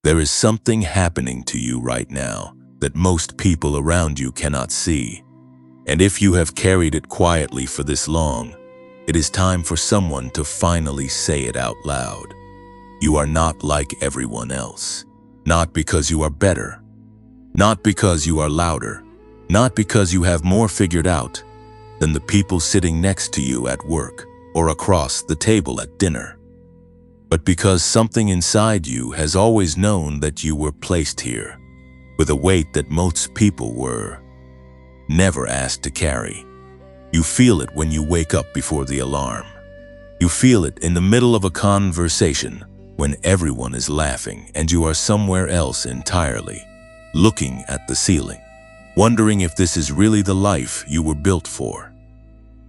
There is something happening to you right now that most people around you cannot see. And if you have carried it quietly for this long, it is time for someone to finally say it out loud. You are not like everyone else. Not because you are better. Not because you are louder. Not because you have more figured out than the people sitting next to you at work or across the table at dinner. But because something inside you has always known that you were placed here with a weight that most people were never asked to carry. You feel it when you wake up before the alarm. You feel it in the middle of a conversation when everyone is laughing and you are somewhere else entirely, looking at the ceiling, wondering if this is really the life you were built for.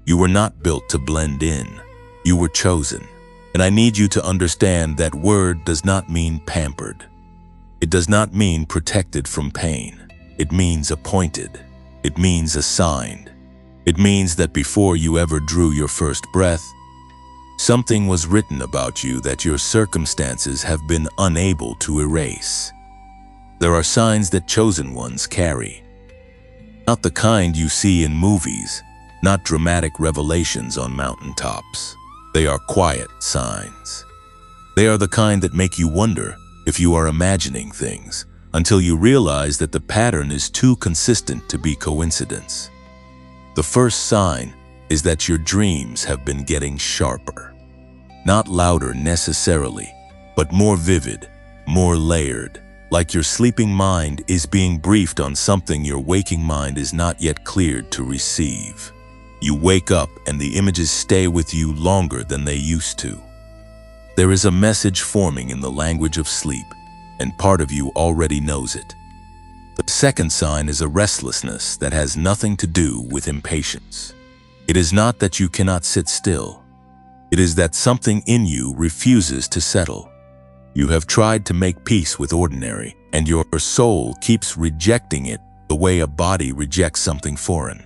You were not built to blend in. You were chosen. And I need you to understand that word does not mean pampered. It does not mean protected from pain. It means appointed. It means assigned. It means that before you ever drew your first breath, something was written about you that your circumstances have been unable to erase. There are signs that chosen ones carry. Not the kind you see in movies, not dramatic revelations on mountaintops. They are quiet signs. They are the kind that make you wonder if you are imagining things until you realize that the pattern is too consistent to be coincidence. The first sign is that your dreams have been getting sharper. Not louder necessarily, but more vivid, more layered, like your sleeping mind is being briefed on something your waking mind is not yet cleared to receive. You wake up and the images stay with you longer than they used to. There is a message forming in the language of sleep, and part of you already knows it. The second sign is a restlessness that has nothing to do with impatience. It is not that you cannot sit still. It is that something in you refuses to settle. You have tried to make peace with ordinary, and your soul keeps rejecting it the way a body rejects something foreign.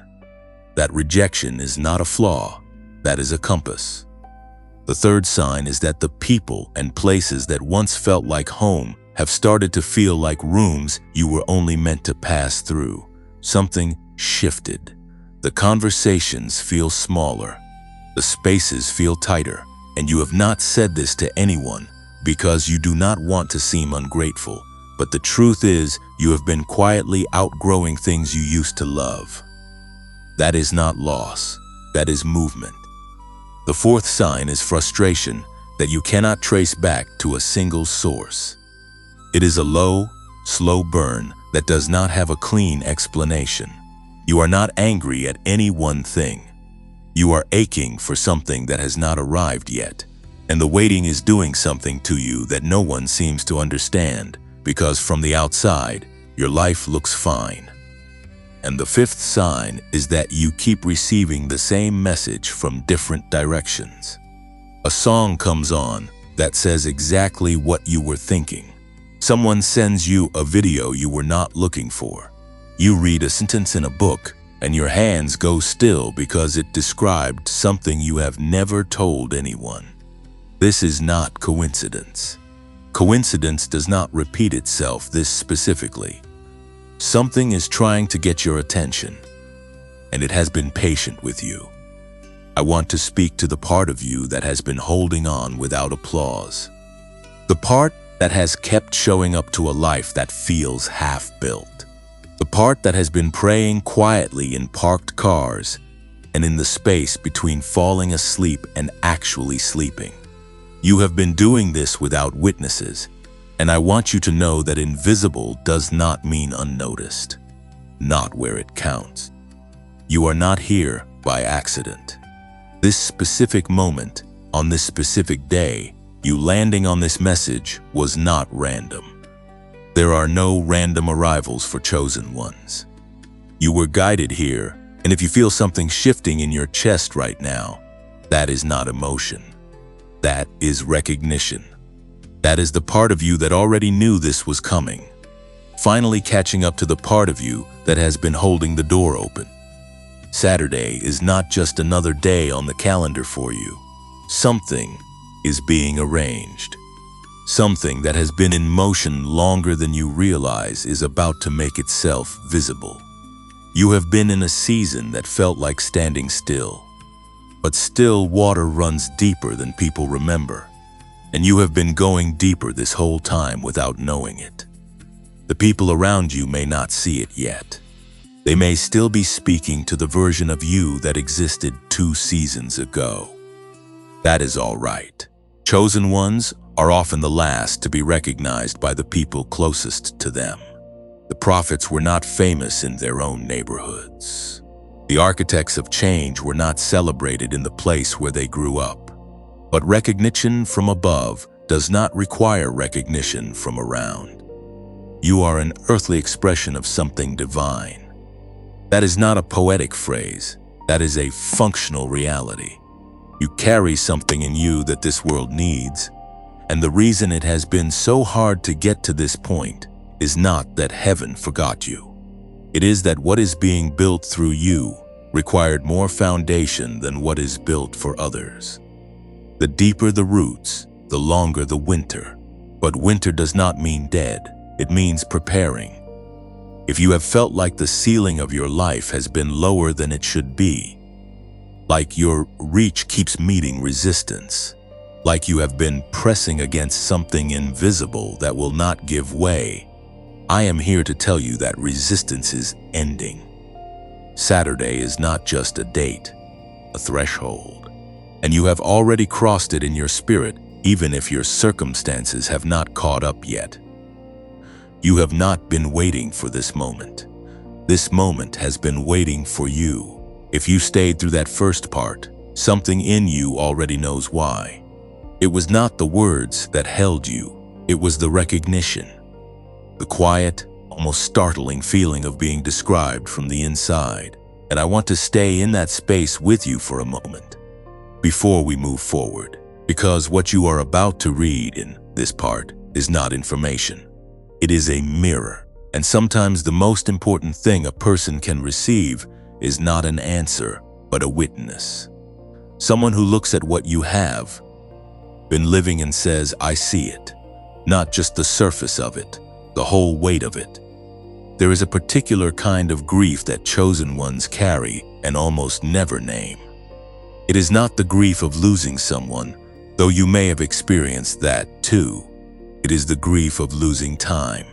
That rejection is not a flaw, that is a compass. The third sign is that the people and places that once felt like home have started to feel like rooms you were only meant to pass through. Something shifted. The conversations feel smaller. The spaces feel tighter. And you have not said this to anyone because you do not want to seem ungrateful. But the truth is, you have been quietly outgrowing things you used to love. That is not loss. That is movement. The fourth sign is frustration that you cannot trace back to a single source. It is a low, slow burn that does not have a clean explanation. You are not angry at any one thing. You are aching for something that has not arrived yet, and the waiting is doing something to you that no one seems to understand, because from the outside, your life looks fine. And the fifth sign is that you keep receiving the same message from different directions. A song comes on that says exactly what you were thinking. Someone sends you a video you were not looking for. You read a sentence in a book and your hands go still because it described something you have never told anyone. This is not coincidence. Coincidence does not repeat itself this specifically. Something is trying to get your attention, and it has been patient with you. I want to speak to the part of you that has been holding on without applause. The part that has kept showing up to a life that feels half-built. The part that has been praying quietly in parked cars and in the space between falling asleep and actually sleeping. You have been doing this without witnesses, and I want you to know that invisible does not mean unnoticed, not where it counts. You are not here by accident. This specific moment, on this specific day, you landing on this message was not random. There are no random arrivals for chosen ones. You were guided here, and if you feel something shifting in your chest right now, that is not emotion. That is recognition. That is the part of you that already knew this was coming, finally catching up to the part of you that has been holding the door open. Saturday is not just another day on the calendar for you. Something is being arranged. Something that has been in motion longer than you realize is about to make itself visible. You have been in a season that felt like standing still, but still water runs deeper than people remember, and you have been going deeper this whole time without knowing it. The people around you may not see it yet. They may still be speaking to the version of you that existed 2 seasons ago. That is all right. Chosen ones are often the last to be recognized by the people closest to them. The prophets were not famous in their own neighborhoods. The architects of change were not celebrated in the place where they grew up. But recognition from above does not require recognition from around. You are an earthly expression of something divine. That is not a poetic phrase. That is a functional reality. You carry something in you that this world needs, and the reason it has been so hard to get to this point is not that heaven forgot you. It is that what is being built through you required more foundation than what is built for others. The deeper the roots, the longer the winter. But winter does not mean dead. It means preparing. If you have felt like the ceiling of your life has been lower than it should be, like your reach keeps meeting resistance, like you have been pressing against something invisible that will not give way, I am here to tell you that resistance is ending. Saturday is not just a date, a threshold, and you have already crossed it in your spirit, even if your circumstances have not caught up yet. You have not been waiting for this moment. This moment has been waiting for you. If you stayed through that first part, something in you already knows why. It was not the words that held you, it was the recognition. The quiet, almost startling feeling of being described from the inside. And I want to stay in that space with you for a moment before we move forward, because what you are about to read in this part is not information. It is a mirror, and sometimes the most important thing a person can receive is not an answer, but a witness. Someone who looks at what you have been living and says, I see it, not just the surface of it, the whole weight of it. There is a particular kind of grief that chosen ones carry and almost never name. It is not the grief of losing someone, though you may have experienced that too. It is the grief of losing time,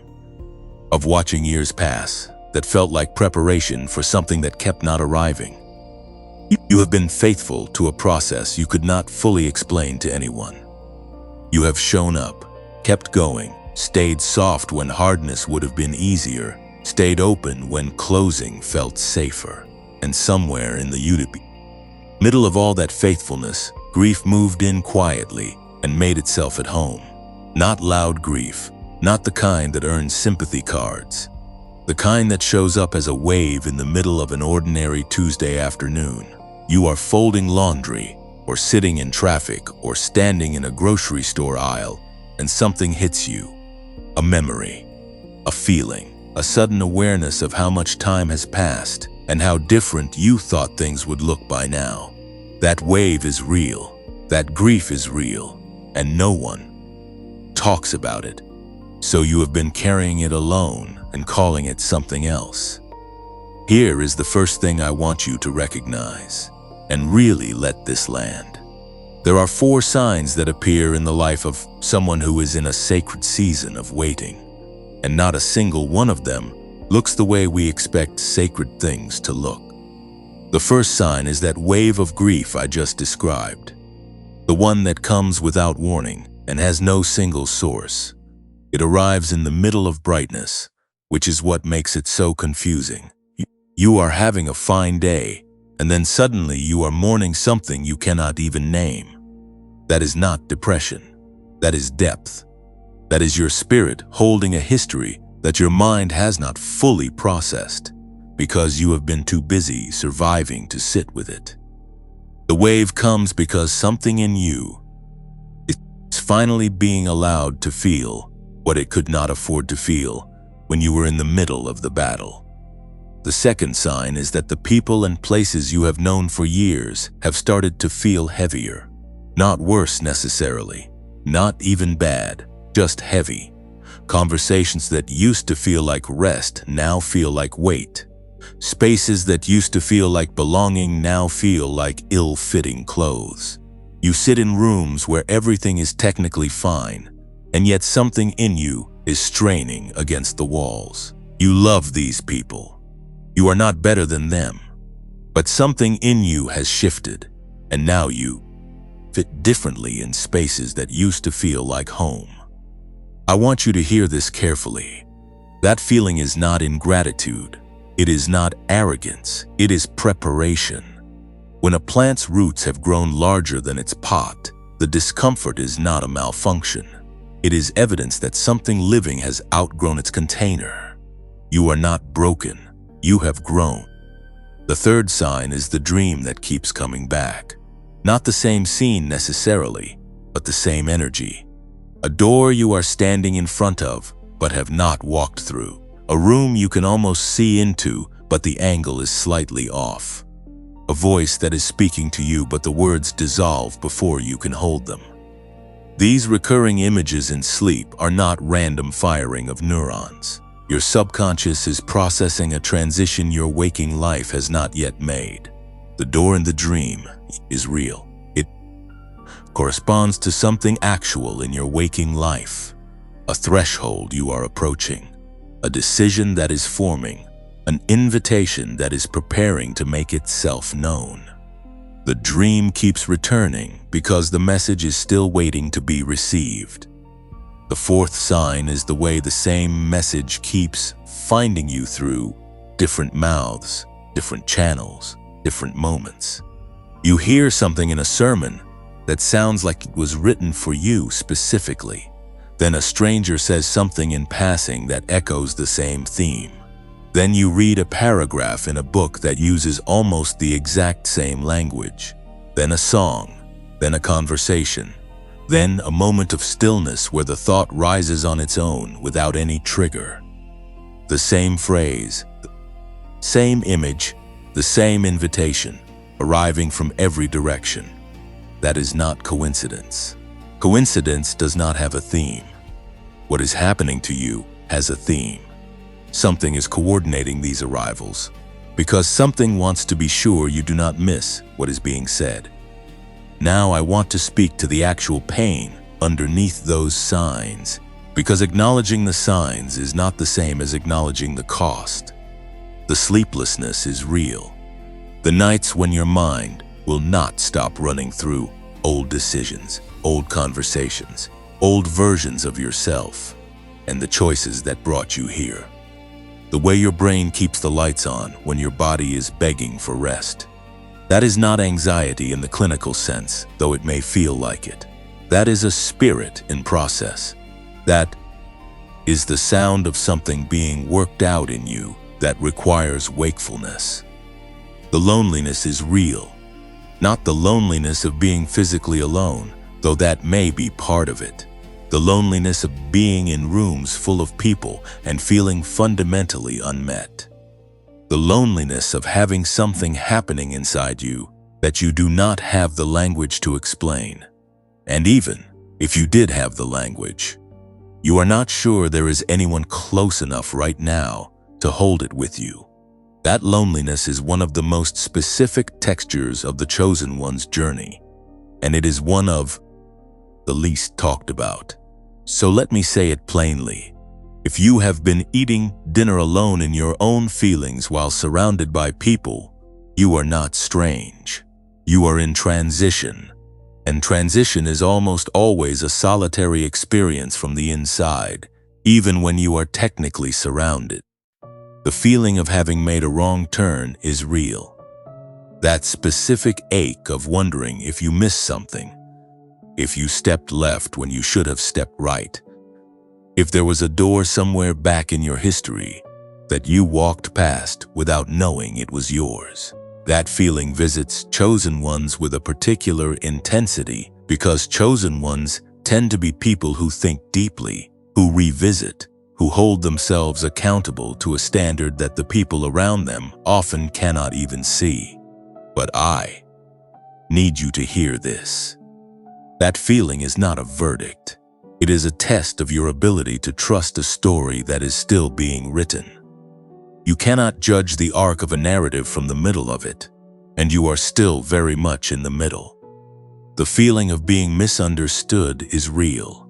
of watching years pass that felt like preparation for something that kept not arriving. You have been faithful to a process you could not fully explain to anyone. You have shown up, kept going, stayed soft when hardness would have been easier, stayed open when closing felt safer, and somewhere in the middle of all that faithfulness, grief moved in quietly and made itself at home. Not loud grief, not the kind that earns sympathy cards, the kind that shows up as a wave in the middle of an ordinary Tuesday afternoon. You are folding laundry, or sitting in traffic, or standing in a grocery store aisle, and something hits you. A memory, a feeling, a sudden awareness of how much time has passed and how different you thought things would look by now. That wave is real, that grief is real, and no one talks about it. So you have been carrying it alone and calling it something else. Here is the first thing I want you to recognize, and really let this land. There are 4 signs that appear in the life of someone who is in a sacred season of waiting, and not a single one of them looks the way we expect sacred things to look. The first sign is that wave of grief I just described, the one that comes without warning and has no single source. It arrives in the middle of brightness, which is what makes it so confusing. You are having a fine day, and then suddenly you are mourning something you cannot even name. That is not depression. That is depth. That is your spirit holding a history that your mind has not fully processed because you have been too busy surviving to sit with it. The wave comes because something in you is finally being allowed to feel what it could not afford to feel when you were in the middle of the battle. The second sign is that the people and places you have known for years have started to feel heavier. Not worse necessarily, not even bad, just heavy. Conversations that used to feel like rest now feel like weight. Spaces that used to feel like belonging now feel like ill-fitting clothes. You sit in rooms where everything is technically fine, and yet something in you is straining against the walls. You love these people. You are not better than them. But something in you has shifted, and now you fit differently in spaces that used to feel like home. I want you to hear this carefully. That feeling is not ingratitude. It is not arrogance. It is preparation. When a plant's roots have grown larger than its pot, the discomfort is not a malfunction. It is evidence that something living has outgrown its container. You are not broken. You have grown. The third sign is the dream that keeps coming back. Not the same scene necessarily, but the same energy. A door you are standing in front of, but have not walked through. A room you can almost see into, but the angle is slightly off. A voice that is speaking to you, but the words dissolve before you can hold them. These recurring images in sleep are not random firing of neurons. Your subconscious is processing a transition your waking life has not yet made. The door in the dream is real. It corresponds to something actual in your waking life. A threshold you are approaching. A decision that is forming. An invitation that is preparing to make itself known. The dream keeps returning because the message is still waiting to be received. The fourth sign is the way the same message keeps finding you through different mouths, different channels, different moments. You hear something in a sermon that sounds like it was written for you specifically. Then a stranger says something in passing that echoes the same theme. Then you read a paragraph in a book that uses almost the exact same language. Then a song, then a conversation. Then a moment of stillness where the thought rises on its own without any trigger. The same phrase, the same image, the same invitation, arriving from every direction. That is not coincidence. Coincidence does not have a theme. What is happening to you has a theme. Something is coordinating these arrivals, because something wants to be sure you do not miss what is being said. Now I want to speak to the actual pain underneath those signs, because acknowledging the signs is not the same as acknowledging the cost. The sleeplessness is real. The nights when your mind will not stop running through old decisions, old conversations, old versions of yourself, and the choices that brought you here. The way your brain keeps the lights on when your body is begging for rest. That is not anxiety in the clinical sense, though it may feel like it. That is a spirit in process. That is the sound of something being worked out in you that requires wakefulness. The loneliness is real, not the loneliness of being physically alone, though that may be part of it. The loneliness of being in rooms full of people and feeling fundamentally unmet. The loneliness of having something happening inside you that you do not have the language to explain. And even if you did have the language, you are not sure there is anyone close enough right now to hold it with you. That loneliness is one of the most specific textures of the chosen one's journey, and it is one of the least talked about. So let me say it plainly. If you have been eating dinner alone in your own feelings while surrounded by people, you are not strange. You are in transition, and transition is almost always a solitary experience from the inside, even when you are technically surrounded. The feeling of having made a wrong turn is real. That specific ache of wondering if you missed something, if you stepped left when you should have stepped right, if there was a door somewhere back in your history that you walked past without knowing it was yours. That feeling visits chosen ones with a particular intensity because chosen ones tend to be people who think deeply, who revisit, who hold themselves accountable to a standard that the people around them often cannot even see. But I need you to hear this. That feeling is not a verdict. It is a test of your ability to trust a story that is still being written. You cannot judge the arc of a narrative from the middle of it, and you are still very much in the middle. The feeling of being misunderstood is real,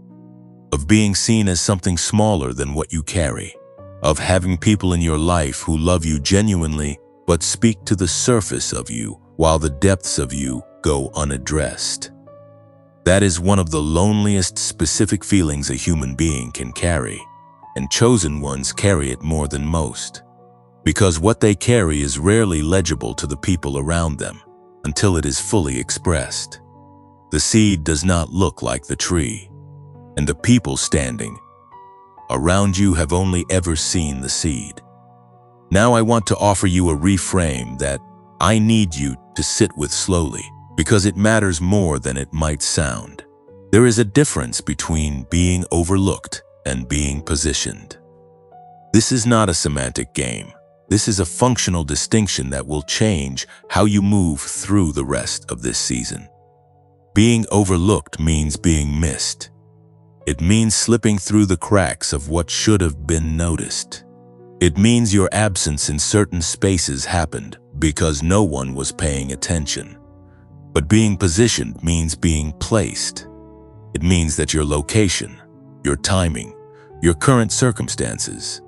of being seen as something smaller than what you carry, of having people in your life who love you genuinely but speak to the surface of you while the depths of you go unaddressed. That is one of the loneliest specific feelings a human being can carry, and chosen ones carry it more than most, because what they carry is rarely legible to the people around them until it is fully expressed. The seed does not look like the tree, and the people standing around you have only ever seen the seed. Now I want to offer you a reframe that I need you to sit with slowly, because it matters more than it might sound. There is a difference between being overlooked and being positioned. This is not a semantic game. This is a functional distinction that will change how you move through the rest of this season. Being overlooked means being missed. It means slipping through the cracks of what should have been noticed. It means your absence in certain spaces happened because no one was paying attention. But being positioned means being placed. It means that your location, your timing, your current circumstances,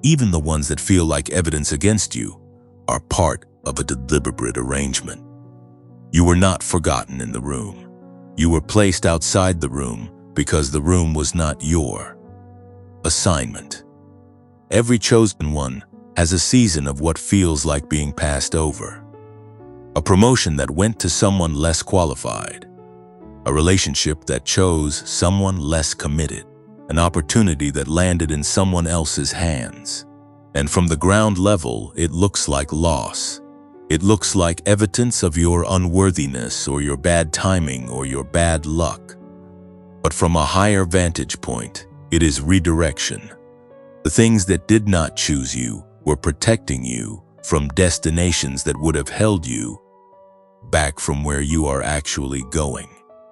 even the ones that feel like evidence against you, are part of a deliberate arrangement. You were not forgotten in the room. You were placed outside the room because the room was not your assignment. Every chosen one has a season of what feels like being passed over. A promotion that went to someone less qualified. A relationship that chose someone less committed. An opportunity that landed in someone else's hands. And from the ground level, it looks like loss. It looks like evidence of your unworthiness or your bad timing or your bad luck. But from a higher vantage point, it is redirection. The things that did not choose you were protecting you from destinations that would have held you back from where you are actually going.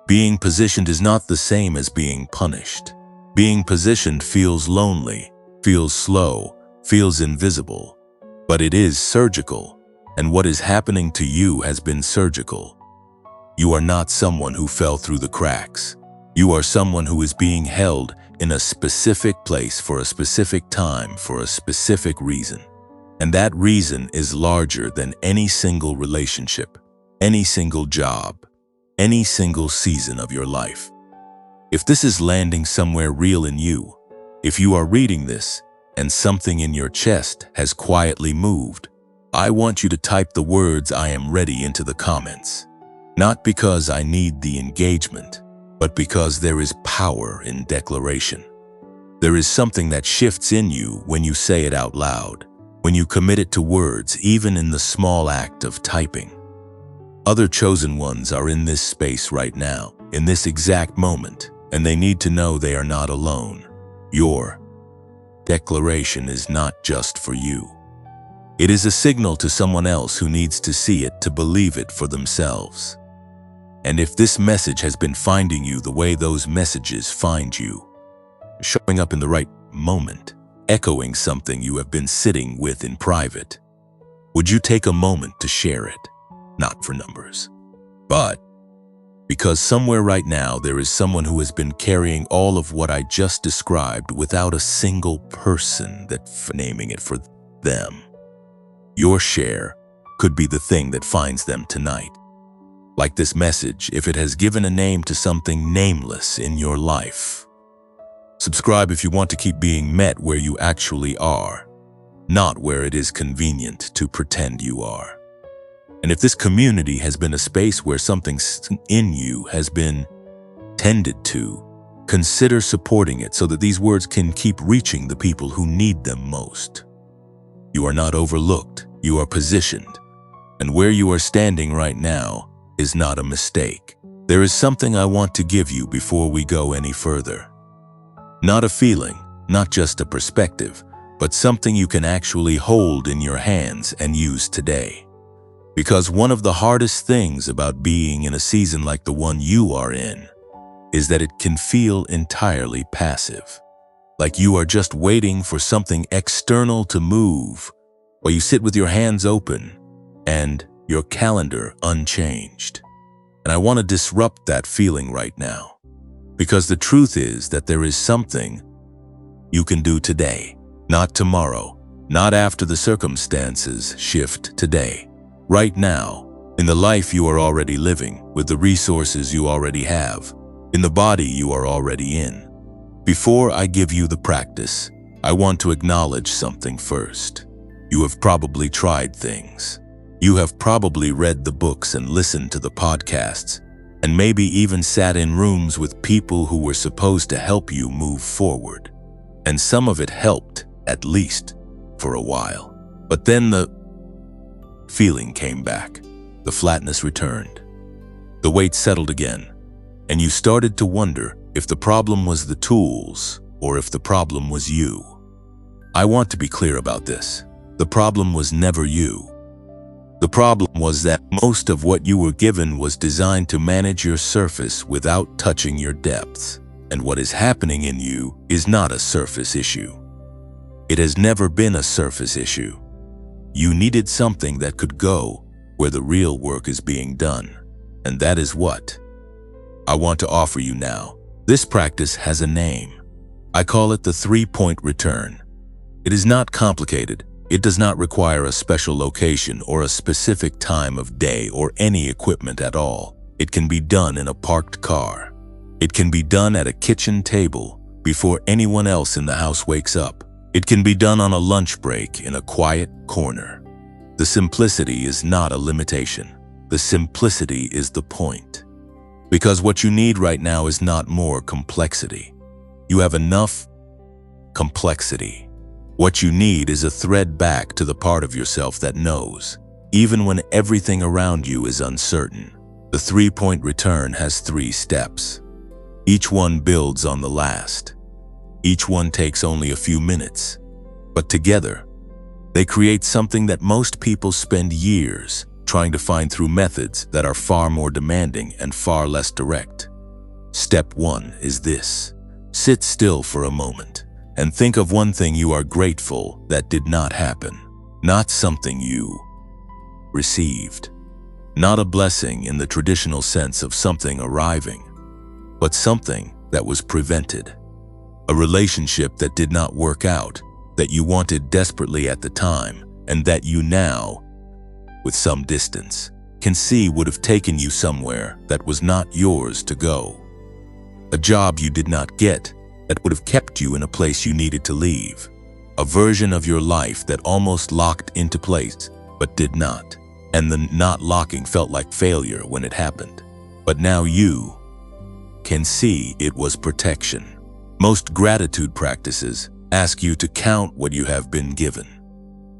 Being positioned is not the same as being punished. Being positioned feels lonely, feels slow, feels invisible, but it is surgical, and what is happening to you has been surgical. You are not someone who fell through the cracks. You are someone who is being held in a specific place for a specific time for a specific reason. And that reason is larger than any single relationship, any single job, any single season of your life. If this is landing somewhere real in you, if you are reading this and something in your chest has quietly moved, I want you to type the words "I am ready" into the comments. Not because I need the engagement, but because there is power in declaration. There is something that shifts in you when you say it out loud, when you commit it to words, even in the small act of typing. Other chosen ones are in this space right now, in this exact moment, and they need to know they are not alone. Your declaration is not just for you. It is a signal to someone else who needs to see it to believe it for themselves. And if this message has been finding you the way those messages find you, showing up in the right moment, echoing something you have been sitting with in private, would you take a moment to share it? Not for numbers, but because somewhere right now there is someone who has been carrying all of what I just described without a single person that's naming it for them. Your share could be the thing that finds them tonight. Like this message, if it has given a name to something nameless in your life. Subscribe if you want to keep being met where you actually are, not where it is convenient to pretend you are. And if this community has been a space where something in you has been tended to, consider supporting it so that these words can keep reaching the people who need them most. You are not overlooked, you are positioned. And where you are standing right now is not a mistake. There is something I want to give you before we go any further. Not a feeling, not just a perspective, but something you can actually hold in your hands and use today. Because one of the hardest things about being in a season like the one you are in is that it can feel entirely passive, like you are just waiting for something external to move, while you sit with your hands open and your calendar unchanged. And I want to disrupt that feeling right now, because the truth is that there is something you can do today, not tomorrow, not after the circumstances shift today. Right now, in the life you are already living, with the resources you already have, in the body you are already in. Before I give you the practice, I want to acknowledge something first. You have probably tried things. You have probably read the books and listened to the podcasts, and maybe even sat in rooms with people who were supposed to help you move forward. And some of it helped, at least, for a while. But then the feeling came back. The flatness returned. The weight settled again, and you started to wonder if the problem was the tools or if the problem was you. I want to be clear about this. The problem was never you. The problem was that most of what you were given was designed to manage your surface without touching your depths. And what is happening in you is not a surface issue. It has never been a surface issue. You needed something that could go where the real work is being done. And that is what I want to offer you now. This practice has a name. I call it the 3-point return. It is not complicated. It does not require a special location or a specific time of day or any equipment at all. It can be done in a parked car. It can be done at a kitchen table before anyone else in the house wakes up. It can be done on a lunch break in a quiet corner. The simplicity is not a limitation. The simplicity is the point. Because what you need right now is not more complexity. You have enough complexity. What you need is a thread back to the part of yourself that knows, even when everything around you is uncertain. The 3-point return has 3 steps. Each one builds on the last. Each one takes only a few minutes, but together, they create something that most people spend years trying to find through methods that are far more demanding and far less direct. Step 1 is this. Sit still for a moment and think of one thing you are grateful that did not happen, not something you received, not a blessing in the traditional sense of something arriving, but something that was prevented. A relationship that did not work out, that you wanted desperately at the time, and that you now, with some distance, can see would have taken you somewhere that was not yours to go. A job you did not get that would have kept you in a place you needed to leave. A version of your life that almost locked into place, but did not. And the not locking felt like failure when it happened. But now you can see it was protection. Most gratitude practices ask you to count what you have been given.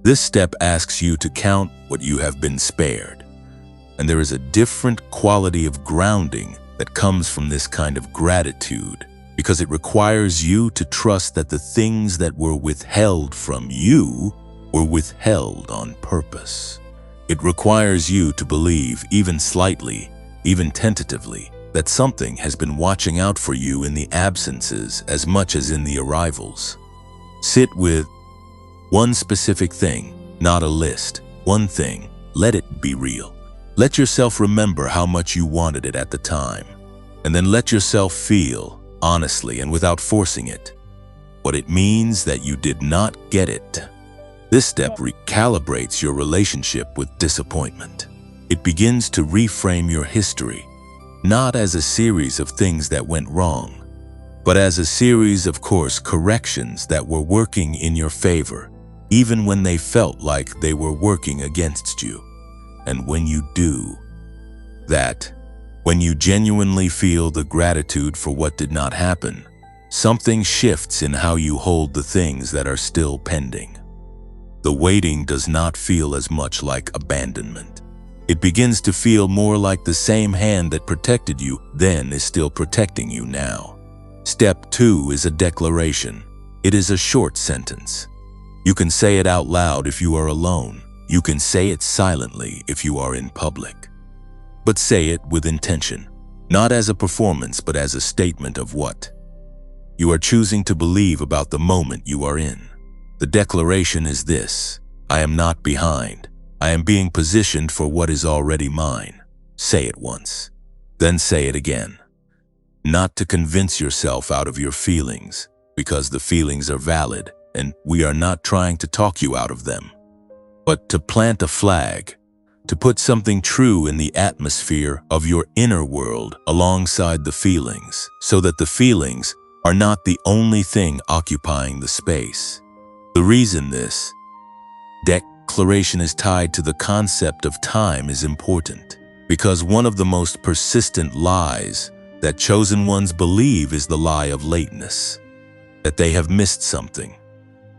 This step asks you to count what you have been spared. And there is a different quality of grounding that comes from this kind of gratitude, because it requires you to trust that the things that were withheld from you were withheld on purpose. It requires you to believe, even slightly, even tentatively, that something has been watching out for you in the absences as much as in the arrivals. Sit with one specific thing, not a list. One thing. Let it be real. Let yourself remember how much you wanted it at the time, and then let yourself feel, honestly and without forcing it, what it means that you did not get it. This step recalibrates your relationship with disappointment. It begins to reframe your history, not as a series of things that went wrong, but as a series of course corrections that were working in your favor, even when they felt like they were working against you. And when you do that, when you genuinely feel the gratitude for what did not happen, something shifts in how you hold the things that are still pending. The waiting does not feel as much like abandonment. It begins to feel more like the same hand that protected you then is still protecting you now. Step 2 is a declaration. It is a short sentence. You can say it out loud if you are alone. You can say it silently if you are in public. But say it with intention. not as a performance but as a statement of what you are choosing to believe about the moment you are in. The declaration is this: I am not behind. I am being positioned for what is already mine. Say it once, then say it again. Not to convince yourself out of your feelings, because the feelings are valid and we are not trying to talk you out of them, but to plant a flag, to put something true in the atmosphere of your inner world alongside the feelings, so that the feelings are not the only thing occupying the space. The reason this declaration is tied to the concept of time is important, because one of the most persistent lies that chosen ones believe is the lie of lateness, that they have missed something,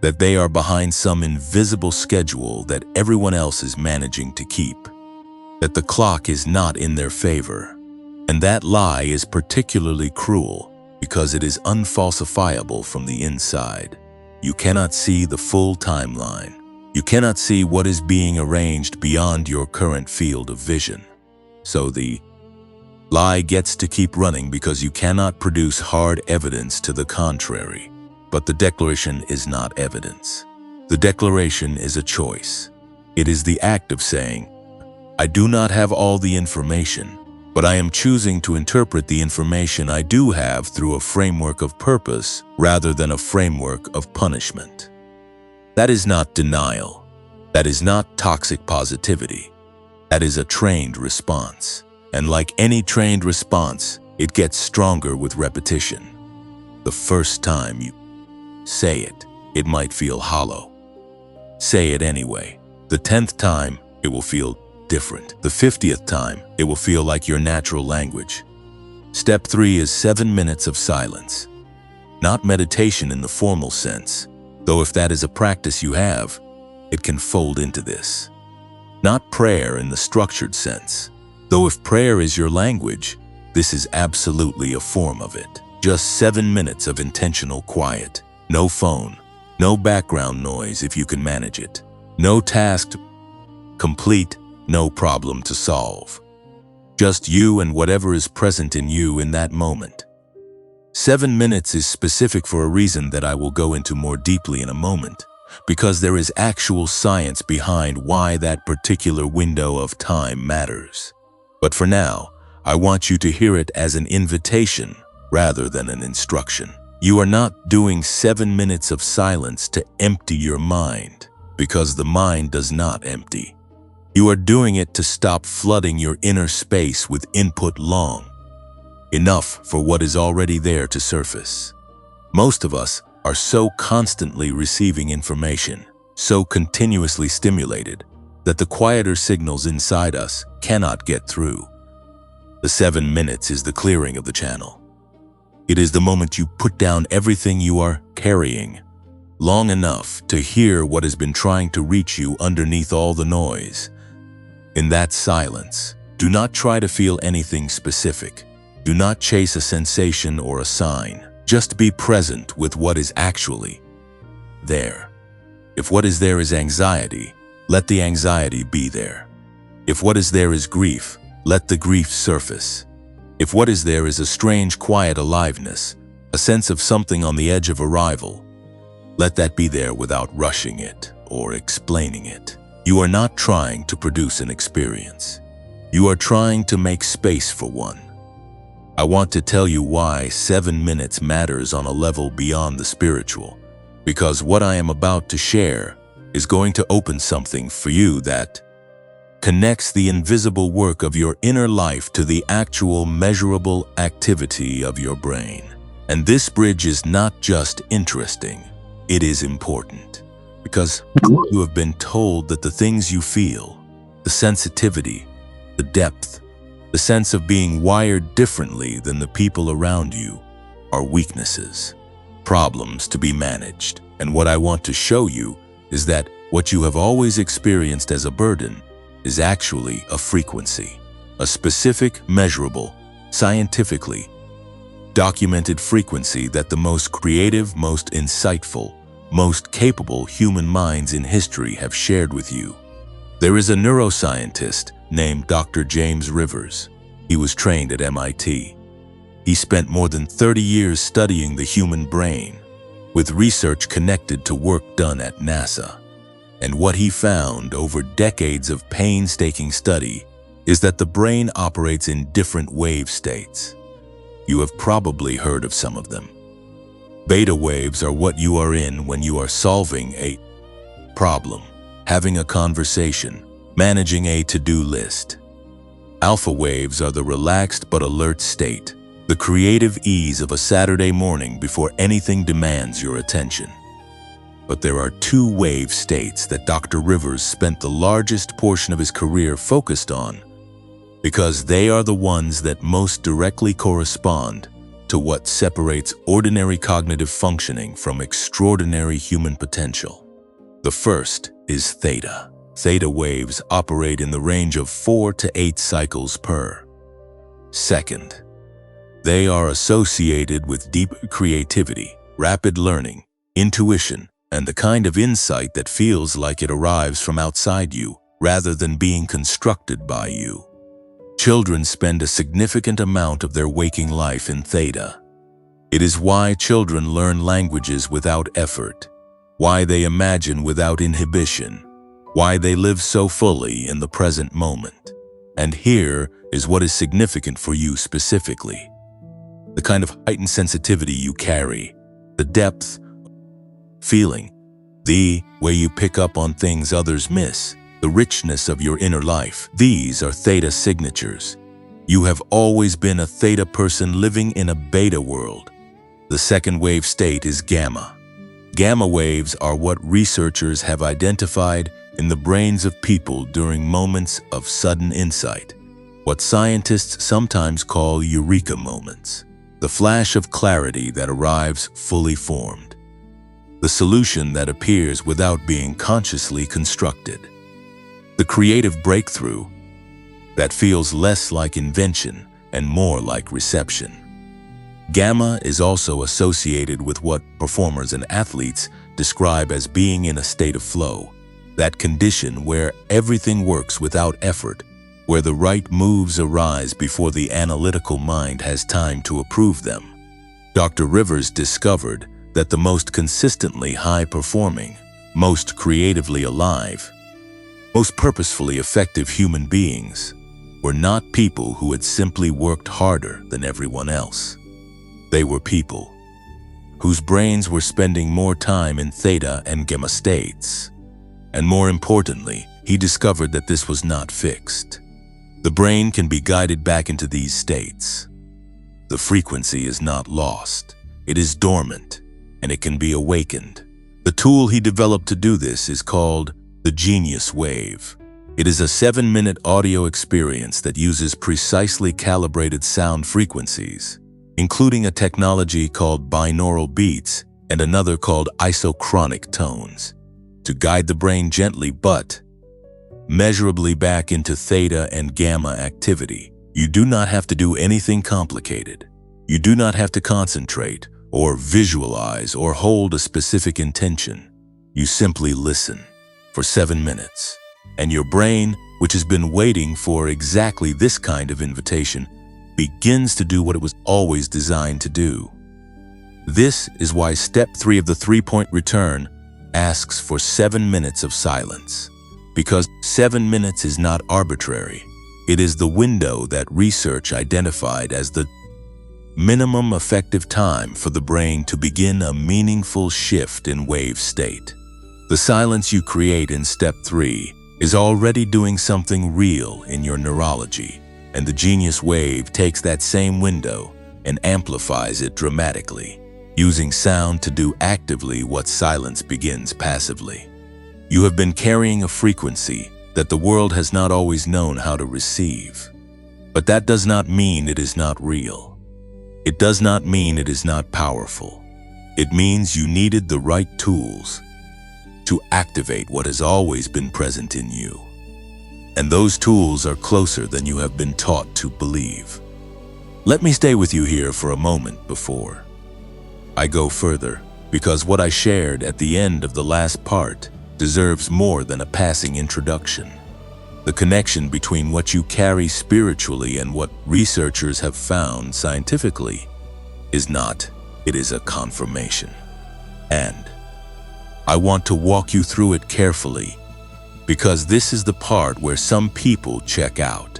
that they are behind some invisible schedule that everyone else is managing to keep, that the clock is not in their favor. And that lie is particularly cruel because it is unfalsifiable from the inside. You cannot see the full timeline. You cannot see what is being arranged beyond your current field of vision. So the lie gets to keep running because you cannot produce hard evidence to the contrary. But the declaration is not evidence. The declaration is a choice. It is the act of saying, I do not have all the information, but I am choosing to interpret the information I do have through a framework of purpose rather than a framework of punishment. That is not denial. That is not toxic positivity. That is a trained response. And like any trained response, it gets stronger with repetition. The first time you say it, it might feel hollow. Say it anyway. The 10th time, it will feel different. The 50th time, it will feel like your natural language. Step 3 is 7 minutes of silence. Not meditation in the formal sense, though if that is a practice you have, it can fold into this. Not prayer in the structured sense, though if prayer is your language, this is absolutely a form of it. Just 7 minutes of intentional quiet. No phone, no background noise if you can manage it. No task to complete, no problem to solve. Just you and whatever is present in you in that moment. 7 minutes is specific for a reason that I will go into more deeply in a moment, because there is actual science behind why that particular window of time matters. But for now, I want you to hear it as an invitation rather than an instruction. You are not doing 7 minutes of silence to empty your mind, because the mind does not empty. You are doing it to stop flooding your inner space with input long enough for what is already there to surface. Most of us are so constantly receiving information, so continuously stimulated, that the quieter signals inside us cannot get through. The 7 minutes is the clearing of the channel. It is the moment you put down everything you are carrying, long enough to hear what has been trying to reach you underneath all the noise. In that silence, do not try to feel anything specific. Do not chase a sensation or a sign. Just be present with what is actually there. If what is there is anxiety, let the anxiety be there. If what is there is grief, let the grief surface. If what is there is a strange, quiet aliveness, a sense of something on the edge of arrival, let that be there without rushing it or explaining it. You are not trying to produce an experience. You are trying to make space for one. I want to tell you why 7 minutes matters on a level beyond the spiritual, because what I am about to share is going to open something for you that connects the invisible work of your inner life to the actual measurable activity of your brain. And this bridge is not just interesting, it is important. Because you have been told that the things you feel, the sensitivity, the depth, the sense of being wired differently than the people around you, are weaknesses, problems to be managed. And what I want to show you is that what you have always experienced as a burden is actually a frequency, a specific, measurable, scientifically documented frequency that the most creative, most insightful, most capable human minds in history have shared with you. There is a neuroscientist named Dr. James Rivers. He was trained at MIT. He spent more than 30 years studying the human brain, with research connected to work done at NASA. And what he found over decades of painstaking study is that the brain operates in different wave states. You have probably heard of some of them. Beta waves are what you are in when you are solving a problem, having a conversation, managing a to-do list. Alpha waves are the relaxed but alert state, the creative ease of a Saturday morning before anything demands your attention. But there are two wave states that Dr. Rivers spent the largest portion of his career focused on, because they are the ones that most directly correspond to what separates ordinary cognitive functioning from extraordinary human potential. The first is theta. Theta waves operate in the range of 4 to 8 cycles per second. They are associated with deep creativity, rapid learning, intuition, and the kind of insight that feels like it arrives from outside you rather than being constructed by you. Children spend a significant amount of their waking life in theta. It is why children learn languages without effort, why they imagine without inhibition, why they live so fully in the present moment. And here is what is significant for you specifically. The kind of heightened sensitivity you carry, the depth, feeling, the way you pick up on things others miss, the richness of your inner life. These are theta signatures. You have always been a theta person living in a beta world. The second wave state is gamma. Gamma waves are what researchers have identified in the brains of people during moments of sudden insight, what scientists sometimes call eureka moments, the flash of clarity that arrives fully formed, the solution that appears without being consciously constructed, the creative breakthrough that feels less like invention and more like reception. Gamma is also associated with what performers and athletes describe as being in a state of flow, that condition where everything works without effort, where the right moves arise before the analytical mind has time to approve them. Dr. Rivers discovered that the most consistently high-performing, most creatively alive, most purposefully effective human beings were not people who had simply worked harder than everyone else. They were people whose brains were spending more time in theta and gamma states. And more importantly, he discovered that this was not fixed. The brain can be guided back into these states. The frequency is not lost. It is dormant, and it can be awakened. The tool he developed to do this is called the Genius Wave. It is a 7-minute audio experience that uses precisely calibrated sound frequencies, including a technology called binaural beats and another called isochronic tones, to guide the brain gently but measurably back into theta and gamma activity. You do not have to do anything complicated. You do not have to concentrate or visualize or hold a specific intention. You simply listen for 7 minutes, and your brain, which has been waiting for exactly this kind of invitation, begins to do what it was always designed to do. This is why step 3 of the 3-point return asks for 7 minutes of silence. Because 7 minutes is not arbitrary. It is the window that research identified as the minimum effective time for the brain to begin a meaningful shift in wave state. The silence you create in step 3 is already doing something real in your neurology, and the Genius Wave takes that same window and amplifies it dramatically, using sound to do actively what silence begins passively. You have been carrying a frequency that the world has not always known how to receive. But that does not mean it is not real. It does not mean it is not powerful. It means you needed the right tools to activate what has always been present in you. And those tools are closer than you have been taught to believe. Let me stay with you here for a moment before I go further, because what I shared at the end of the last part deserves more than a passing introduction. The connection between what you carry spiritually and what researchers have found scientifically is not, it is a confirmation. And I want to walk you through it carefully, because this is the part where some people check out,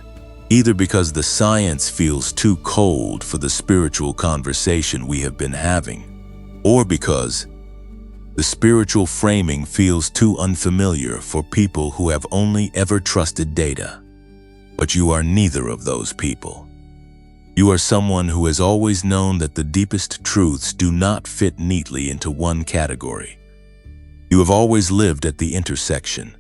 either because the science feels too cold for the spiritual conversation we have been having, or because the spiritual framing feels too unfamiliar for people who have only ever trusted data. But you are neither of those people. You are someone who has always known that the deepest truths do not fit neatly into one category. You have always lived at the intersection,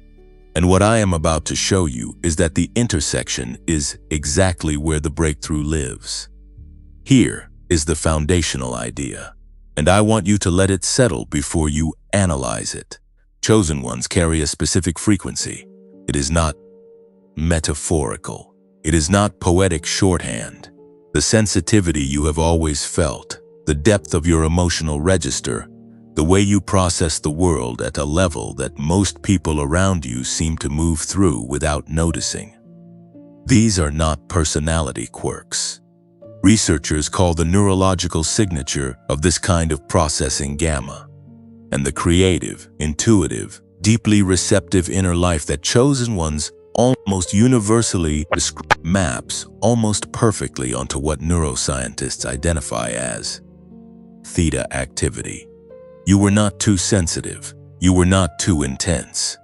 and what I am about to show you is that the intersection is exactly where the breakthrough lives. Here is the foundational idea, and I want you to let it settle before you analyze it. Chosen ones carry a specific frequency. It is not metaphorical. It is not poetic shorthand. The sensitivity you have always felt, the depth of your emotional register, the way you process the world at a level that most people around you seem to move through without noticing. These are not personality quirks. Researchers call the neurological signature of this kind of processing gamma, and the creative, intuitive, deeply receptive inner life that chosen ones almost universally describe maps almost perfectly onto what neuroscientists identify as theta activity. You were not too sensitive. You were not too intense.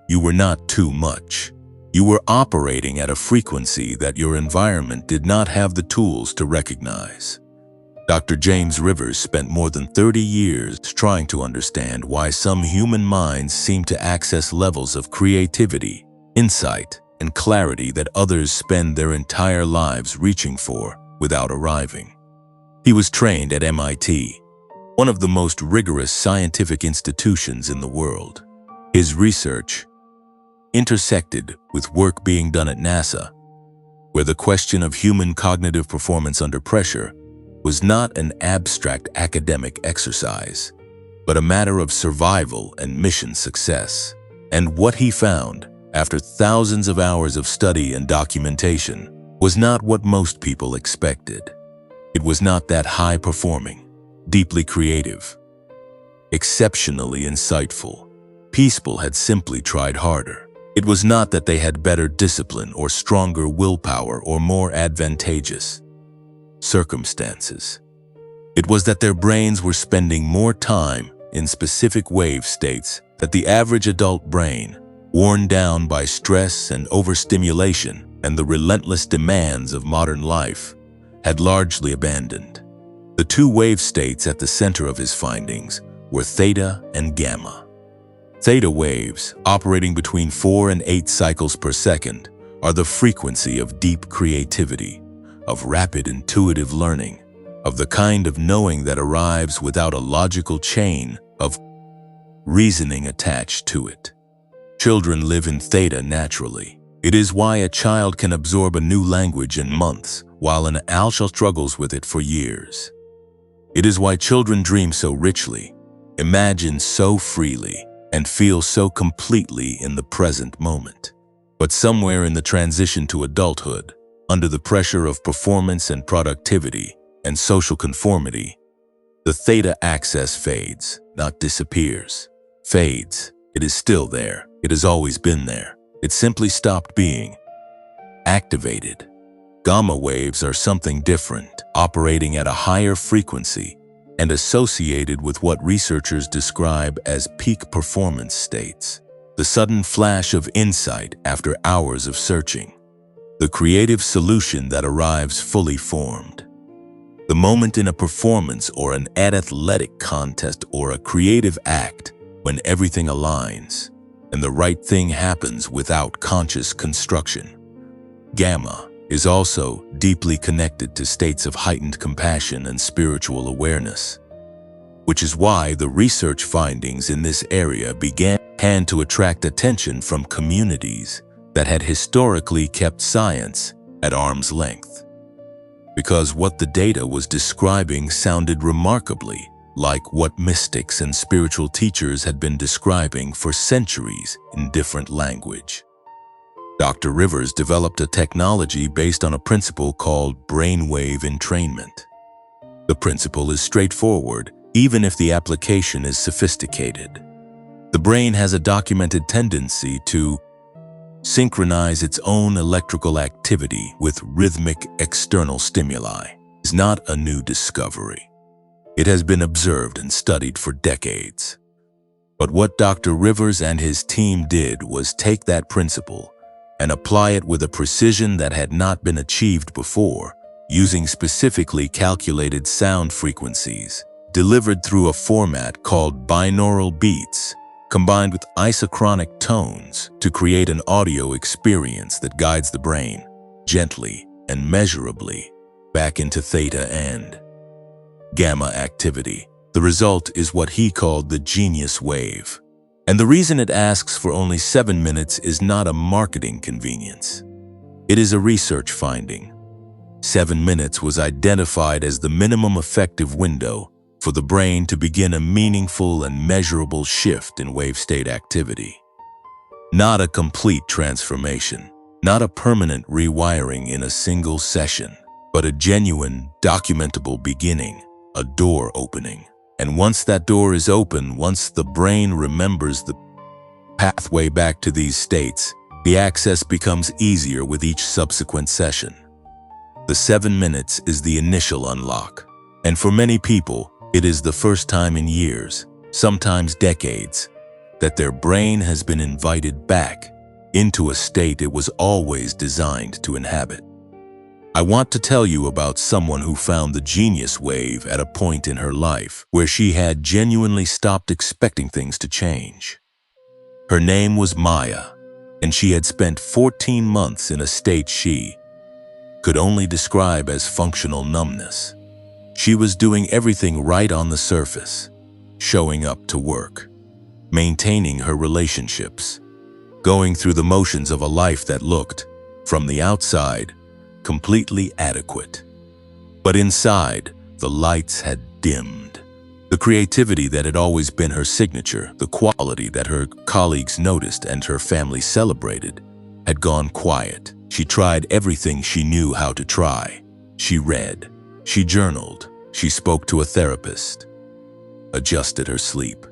You were not too much. You were operating at a frequency that your environment did not have the tools to recognize. Dr. James Rivers spent more than 30 years trying to understand why some human minds seem to access levels of creativity, insight, and clarity that others spend their entire lives reaching for without arriving. He was trained at MIT, one of the most rigorous scientific institutions in the world. His research intersected with work being done at NASA, where the question of human cognitive performance under pressure was not an abstract academic exercise, but a matter of survival and mission success. And what he found, after thousands of hours of study and documentation, was not what most people expected. It was not that high-performing, deeply creative, exceptionally insightful. People had simply tried harder. It was not that they had better discipline or stronger willpower or more advantageous circumstances. It was that their brains were spending more time in specific wave states that the average adult brain, worn down by stress and overstimulation and the relentless demands of modern life, had largely abandoned. The two wave states at the center of his findings were theta and gamma. Theta waves, operating between 4 and 8 cycles per second, are the frequency of deep creativity, of rapid intuitive learning, of the kind of knowing that arrives without a logical chain of reasoning attached to it. Children live in theta naturally. It is why a child can absorb a new language in months, while an adult struggles with it for years. It is why children dream so richly, imagine so freely, and feel so completely in the present moment. But somewhere in the transition to adulthood, under the pressure of performance and productivity and social conformity, the theta access fades, not disappears. Fades. It is still there. It has always been there. It simply stopped being activated. Gamma waves are something different, operating at a higher frequency and associated with what researchers describe as peak performance states. The sudden flash of insight after hours of searching. The creative solution that arrives fully formed. The moment in a performance or an athletic contest or a creative act when everything aligns and the right thing happens without conscious construction. Gamma is also deeply connected to states of heightened compassion and spiritual awareness, which is why the research findings in this area began to attract attention from communities that had historically kept science at arm's length. Because what the data was describing sounded remarkably like what mystics and spiritual teachers had been describing for centuries in different language. Dr. Rivers developed a technology based on a principle called brainwave entrainment. The principle is straightforward, even if the application is sophisticated. The brain has a documented tendency to synchronize its own electrical activity with rhythmic external stimuli. It's not a new discovery. It has been observed and studied for decades. But what Dr. Rivers and his team did was take that principle and apply it with a precision that had not been achieved before, using specifically calculated sound frequencies delivered through a format called binaural beats, combined with isochronic tones to create an audio experience that guides the brain gently and measurably back into theta and gamma activity. The result is what he called the genius wave. And the reason it asks for only 7 minutes is not a marketing convenience. It is a research finding. 7 minutes was identified as the minimum effective window for the brain to begin a meaningful and measurable shift in wave state activity. Not a complete transformation, not a permanent rewiring in a single session, but a genuine, documentable beginning, a door opening. And once that door is open, once the brain remembers the pathway back to these states, the access becomes easier with each subsequent session. The 7 minutes is the initial unlock. And for many people, it is the first time in years, sometimes decades, that their brain has been invited back into a state it was always designed to inhabit. I want to tell you about someone who found the genius wave at a point in her life where she had genuinely stopped expecting things to change. Her name was Maya, and she had spent 14 months in a state she could only describe as functional numbness. She was doing everything right on the surface, showing up to work, maintaining her relationships, going through the motions of a life that looked, from the outside, completely adequate. But inside, the lights had dimmed. The creativity that had always been her signature, the quality that her colleagues noticed and her family celebrated, had gone quiet. She tried everything she knew how to try. She read, she journaled, she spoke to a therapist, adjusted her sleep.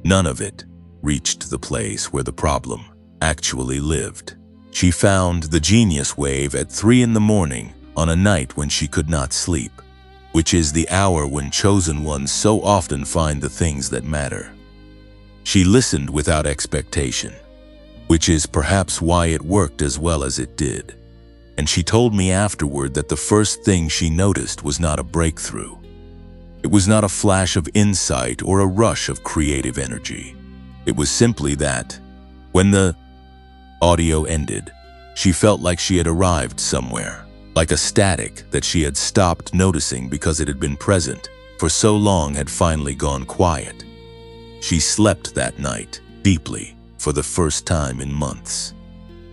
None of it reached the place where the problem actually lived. She found the genius wave at 3 in the morning on a night when she could not sleep, which is the hour when chosen ones so often find the things that matter. She listened without expectation, which is perhaps why it worked as well as it did. And she told me afterward that the first thing she noticed was not a breakthrough. It was not a flash of insight or a rush of creative energy. It was simply that, when the audio ended, she felt like she had arrived somewhere, like a static that she had stopped noticing because it had been present for so long had finally gone quiet. She slept that night, deeply, for the first time in months.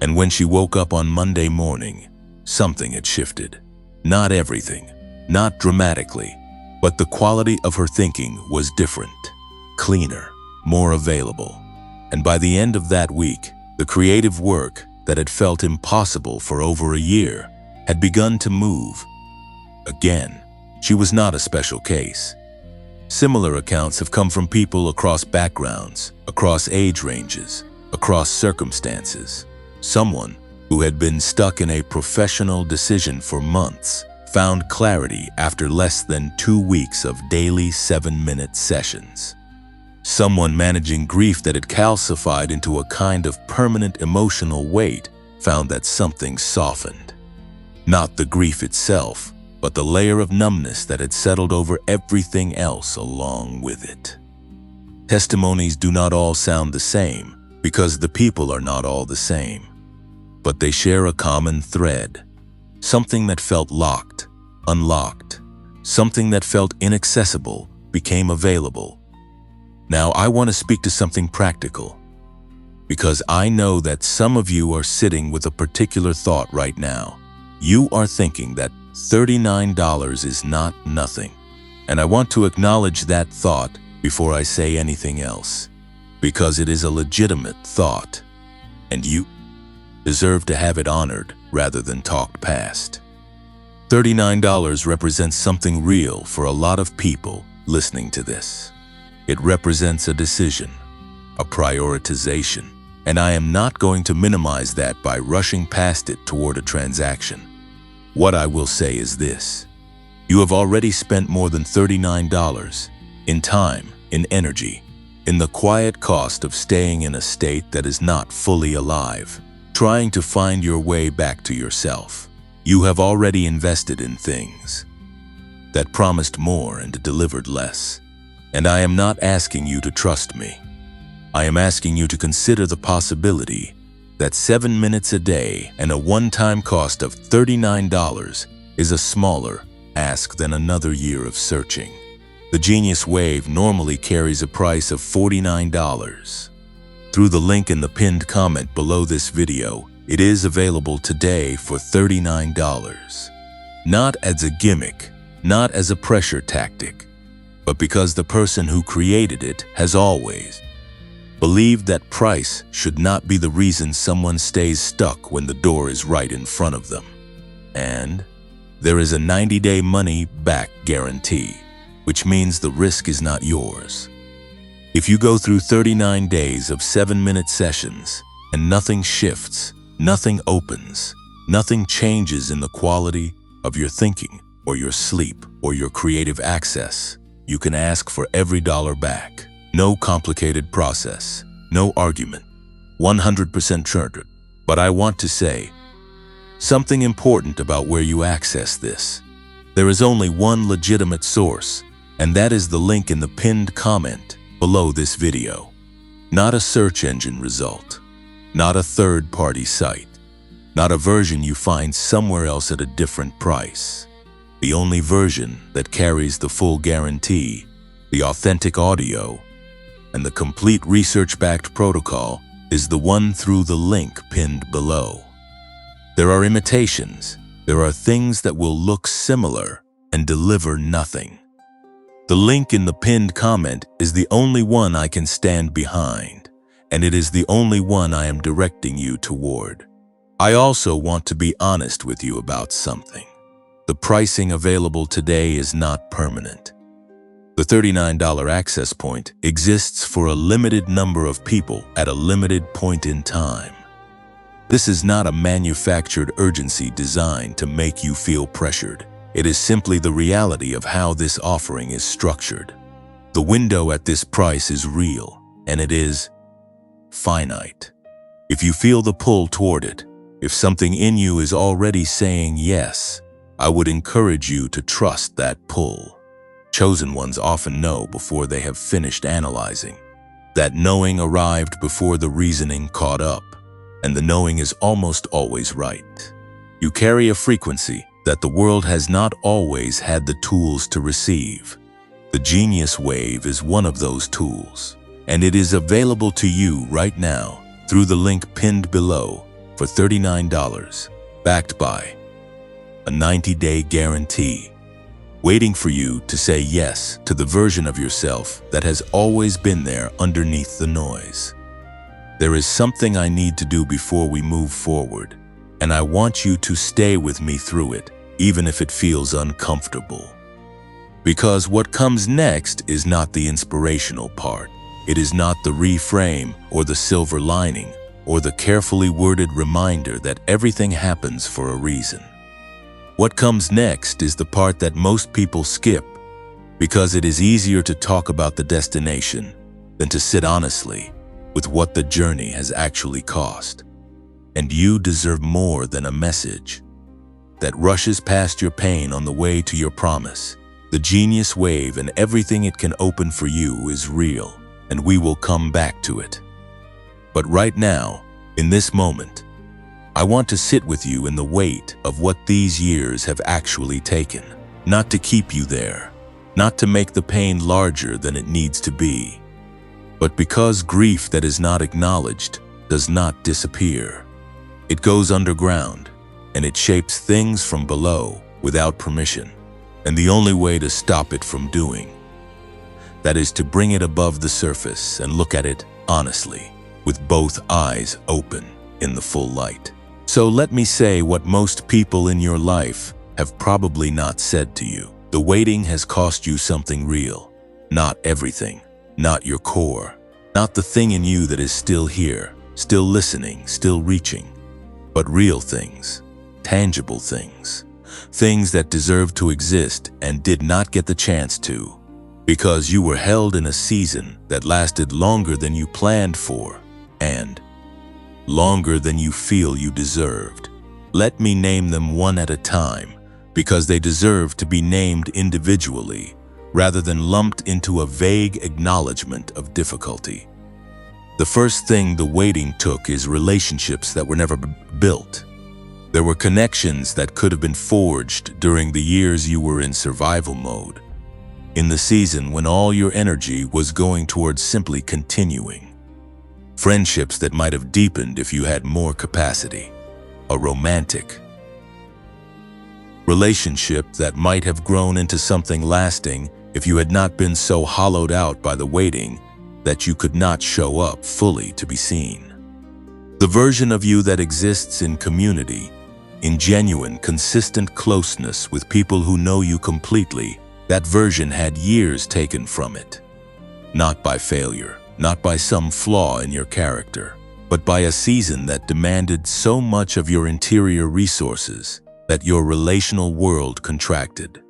And when she woke up on Monday morning, something had shifted. Not everything, not dramatically, but the quality of her thinking was different, cleaner, more available. And by the end of that week, the creative work that had felt impossible for over a year had begun to move. Again, she was not a special case. Similar accounts have come from people across backgrounds, across age ranges, across circumstances. Someone who had been stuck in a professional decision for months found clarity after less than 2 weeks of daily 7-minute sessions. Someone managing grief that had calcified into a kind of permanent emotional weight found that something softened. Not the grief itself, but the layer of numbness that had settled over everything else along with it. Testimonies do not all sound the same because the people are not all the same, but they share a common thread. Something that felt locked, unlocked. Something that felt inaccessible became available. Now I want to speak to something practical, because I know that some of you are sitting with a particular thought right now. You are thinking that $39 is not nothing, and I want to acknowledge that thought before I say anything else, because it is a legitimate thought, and you deserve to have it honored rather than talked past. $39 represents something real for a lot of people listening to this. It represents a decision, a prioritization, and I am not going to minimize that by rushing past it toward a transaction. What I will say is this: you have already spent more than $39 in time, in energy, in the quiet cost of staying in a state that is not fully alive, trying to find your way back to yourself. You have already invested in things that promised more and delivered less. And I am not asking you to trust me. I am asking you to consider the possibility that 7 minutes a day and a one-time cost of $39 is a smaller ask than another year of searching. The Genius Wave normally carries a price of $49. Through the link in the pinned comment below this video, it is available today for $39. Not as a gimmick, not as a pressure tactic, but because the person who created it has always believed that price should not be the reason someone stays stuck when the door is right in front of them. And there is a 90-day money-back guarantee, which means the risk is not yours. If you go through 39 days of 7-minute sessions and nothing shifts, nothing opens, nothing changes in the quality of your thinking or your sleep or your creative access, you can ask for every dollar back. No complicated process, no argument, 100% triggered. But I want to say something important about where you access this. There is only one legitimate source, and that is the link in the pinned comment below this video. Not a search engine result, not a third-party site, not a version you find somewhere else at a different price. The only version that carries the full guarantee, the authentic audio, and the complete research-backed protocol is the one through the link pinned below. There are imitations. There are things that will look similar and deliver nothing. The link in the pinned comment is the only one I can stand behind, and it is the only one I am directing you toward. I also want to be honest with you about something. The pricing available today is not permanent. The $39 access point exists for a limited number of people at a limited point in time. This is not a manufactured urgency designed to make you feel pressured. It is simply the reality of how this offering is structured. The window at this price is real, and it is finite. If you feel the pull toward it, if something in you is already saying yes, I would encourage you to trust that pull. Chosen ones often know before they have finished analyzing. That knowing arrived before the reasoning caught up, and the knowing is almost always right. You carry a frequency that the world has not always had the tools to receive. The Genius Wave is one of those tools, and it is available to you right now through the link pinned below for $39, backed by a 90-day guarantee, waiting for you to say yes to the version of yourself that has always been there underneath the noise. There is something I need to do before we move forward, and I want you to stay with me through it, even if it feels uncomfortable. Because what comes next is not the inspirational part. It is not the reframe or the silver lining or the carefully worded reminder that everything happens for a reason. What comes next is the part that most people skip because it is easier to talk about the destination than to sit honestly with what the journey has actually cost. And you deserve more than a message that rushes past your pain on the way to your promise. The Genius Wave and everything it can open for you is real, and we will come back to it. But right now, in this moment, I want to sit with you in the weight of what these years have actually taken. Not to keep you there, not to make the pain larger than it needs to be, but because grief that is not acknowledged does not disappear. It goes underground, and it shapes things from below without permission. And the only way to stop it from doing that is to bring it above the surface and look at it honestly, with both eyes open. in the full light. So let me say what most people in your life have probably not said to you. The waiting has cost you something real. Not everything, not your core, not the thing in you that is still here, still listening, still reaching, but real things, tangible things, things that deserve to exist and did not get the chance to, because you were held in a season that lasted longer than you planned for and longer than you feel you deserved. Let me name them one at a time, because they deserve to be named individually rather than lumped into a vague acknowledgement of difficulty. The first thing the waiting took is relationships that were never built. There were connections that could have been forged during the years you were in survival mode, in the season when all your energy was going towards simply continuing. Friendships that might have deepened if you had more capacity. A romantic relationship that might have grown into something lasting if you had not been so hollowed out by the waiting that you could not show up fully to be seen. The version of you that exists in community, in genuine, consistent closeness with people who know you completely, that version had years taken from it. Not by failure, not by some flaw in your character, but by a season that demanded so much of your interior resources that your relational world contracted.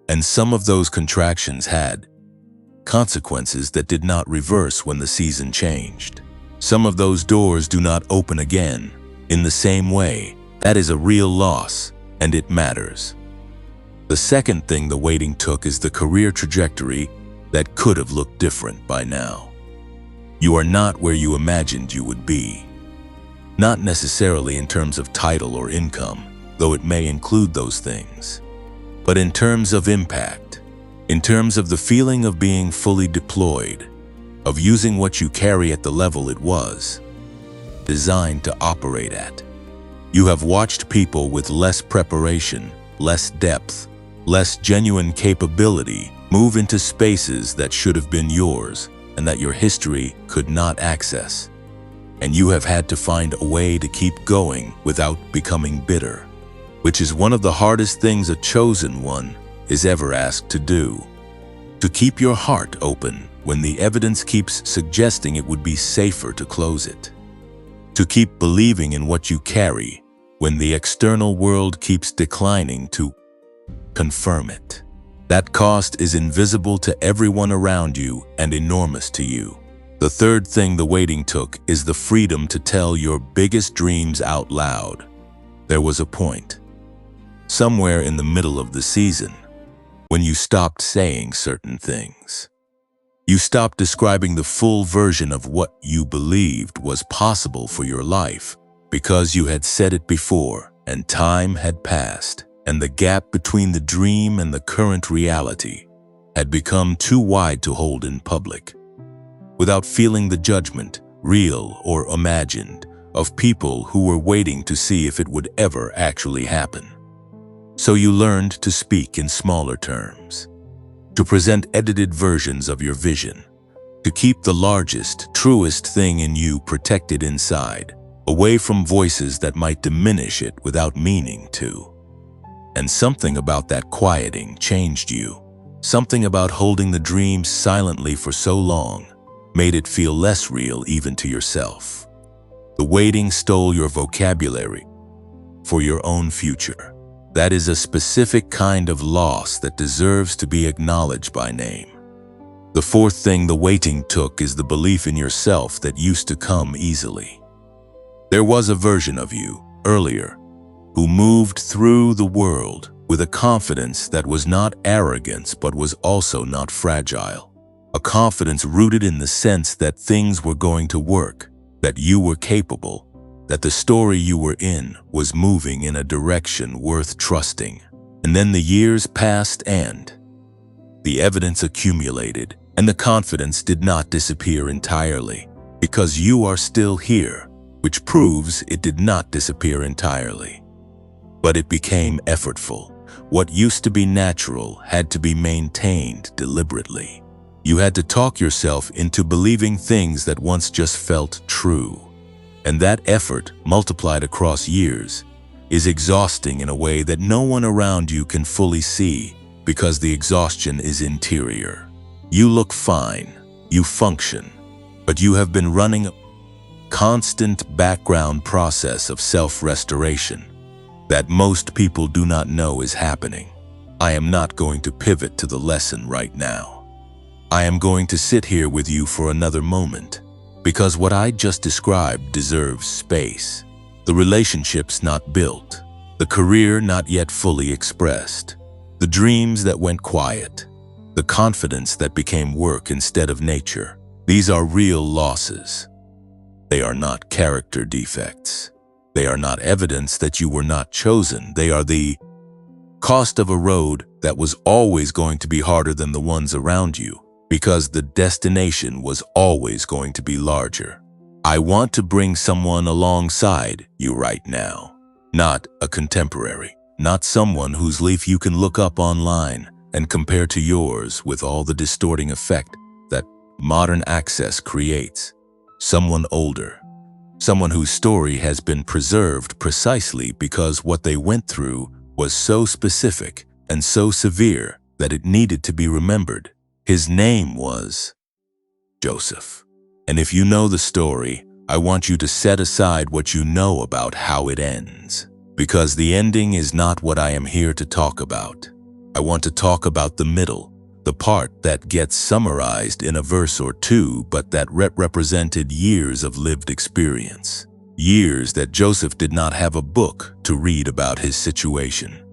And some of those contractions had consequences that did not reverse when the season changed. Some of those doors do not open again in the same way. That is a real loss, and it matters. The second thing the waiting took is the career trajectory that could have looked different by now. You are not where you imagined you would be. Not necessarily in terms of title or income, though it may include those things, but in terms of impact, in terms of the feeling of being fully deployed, of using what you carry at the level it was designed to operate at. You have watched people with less preparation, less depth, less genuine capability move into spaces that should have been yours and that your history could not access. And you have had to find a way to keep going without becoming bitter, which is one of the hardest things a chosen one is ever asked to do. To keep your heart open when the evidence keeps suggesting it would be safer to close it. To keep believing in what you carry when the external world keeps declining to confirm it. That cost is invisible to everyone around you and enormous to you. The third thing the waiting took is the freedom to tell your biggest dreams out loud. There was a point, somewhere in the middle of the season, when you stopped saying certain things. You stopped describing the full version of what you believed was possible for your life because you had said it before and time had passed, and the gap between the dream and the current reality had become too wide to hold in public. Without feeling the judgment, real or imagined, of people who were waiting to see if it would ever actually happen. So you learned to speak in smaller terms, to present edited versions of your vision, to keep the largest, truest thing in you protected inside, away from voices that might diminish it without meaning to. And something about that quieting changed you. Something about holding the dream silently for so long made it feel less real even to yourself. The waiting stole your vocabulary for your own future. That is a specific kind of loss that deserves to be acknowledged by name. The fourth thing the waiting took is the belief in yourself that used to come easily. There was a version of you, earlier, who moved through the world with a confidence that was not arrogance but was also not fragile. A confidence rooted in the sense that things were going to work, that you were capable, that the story you were in was moving in a direction worth trusting. And then the years passed and the evidence accumulated, and the confidence did not disappear entirely, because you are still here, which proves it did not disappear entirely. But it became effortful. What used to be natural had to be maintained deliberately. You had to talk yourself into believing things that once just felt true. And that effort, multiplied across years, is exhausting in a way that no one around you can fully see because the exhaustion is interior. You look fine, you function, but you have been running a constant background process of self-restoration that most people do not know is happening. I am not going to pivot to the lesson right now. I am going to sit here with you for another moment, because what I just described deserves space. The relationships not built, the career not yet fully expressed, the dreams that went quiet, the confidence that became work instead of nature. These are real losses. They are not character defects. They are not evidence that you were not chosen. They are the cost of a road that was always going to be harder than the ones around you, because the destination was always going to be larger. I want to bring someone alongside you right now, not a contemporary, not someone whose life you can look up online and compare to yours with all the distorting effect that modern access creates. Someone older, someone whose story has been preserved precisely because what they went through was so specific and so severe that it needed to be remembered. His name was Joseph. And if you know the story, I want you to set aside what you know about how it ends, because the ending is not what I am here to talk about. I want to talk about the middle, the part that gets summarized in a verse or two, but that represented years of lived experience. Years that Joseph did not have a book to read about his situation.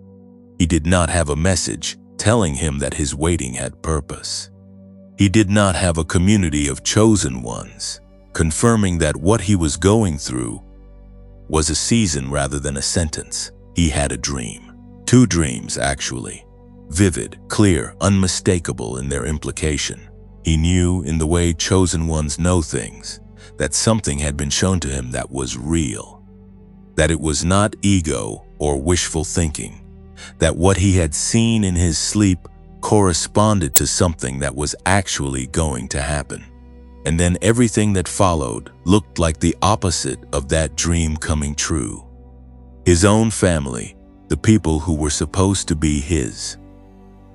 He did not have a message telling him that his waiting had purpose. He did not have a community of chosen ones confirming that what he was going through was a season rather than a sentence. He had a dream. Two dreams, actually. Vivid, clear, unmistakable in their implication. He knew, in the way chosen ones know things, that something had been shown to him that was real. That it was not ego or wishful thinking. That what he had seen in his sleep corresponded to something that was actually going to happen. And then everything that followed looked like the opposite of that dream coming true. His own family, the people who were supposed to be his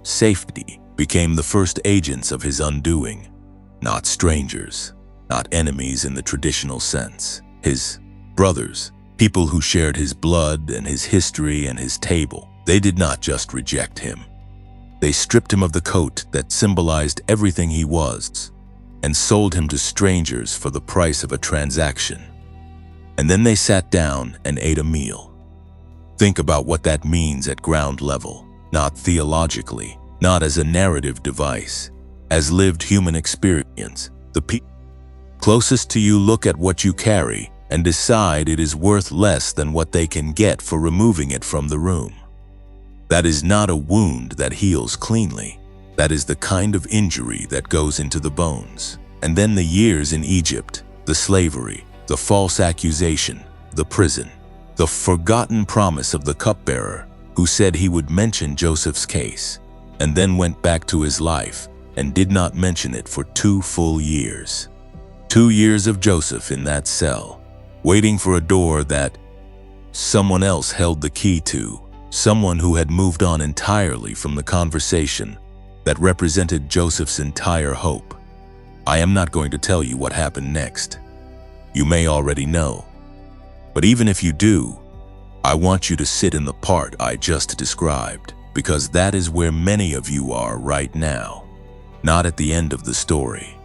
safety, became the first agents of his undoing. Not strangers, not enemies in the traditional sense. His brothers, people who shared his blood and his history and his table. They did not just reject him. They stripped him of the coat that symbolized everything he was and sold him to strangers for the price of a transaction. And then they sat down and ate a meal. Think about what that means at ground level, not theologically, not as a narrative device, as lived human experience. The people closest to you look at what you carry and decide it is worth less than what they can get for removing it from the room. That is not a wound that heals cleanly. That is the kind of injury that goes into the bones. And then the years in Egypt, the slavery, the false accusation, the prison, the forgotten promise of the cupbearer who said he would mention Joseph's case, and then went back to his life and did not mention it for 2 full years. 2 years of Joseph in that cell, waiting for a door that someone else held the key to. Someone who had moved on entirely from the conversation that represented Joseph's entire hope. I am not going to tell you what happened next. You may already know. But even if you do, I want you to sit in the part I just described, because that is where many of you are right now. Not at the end of the story.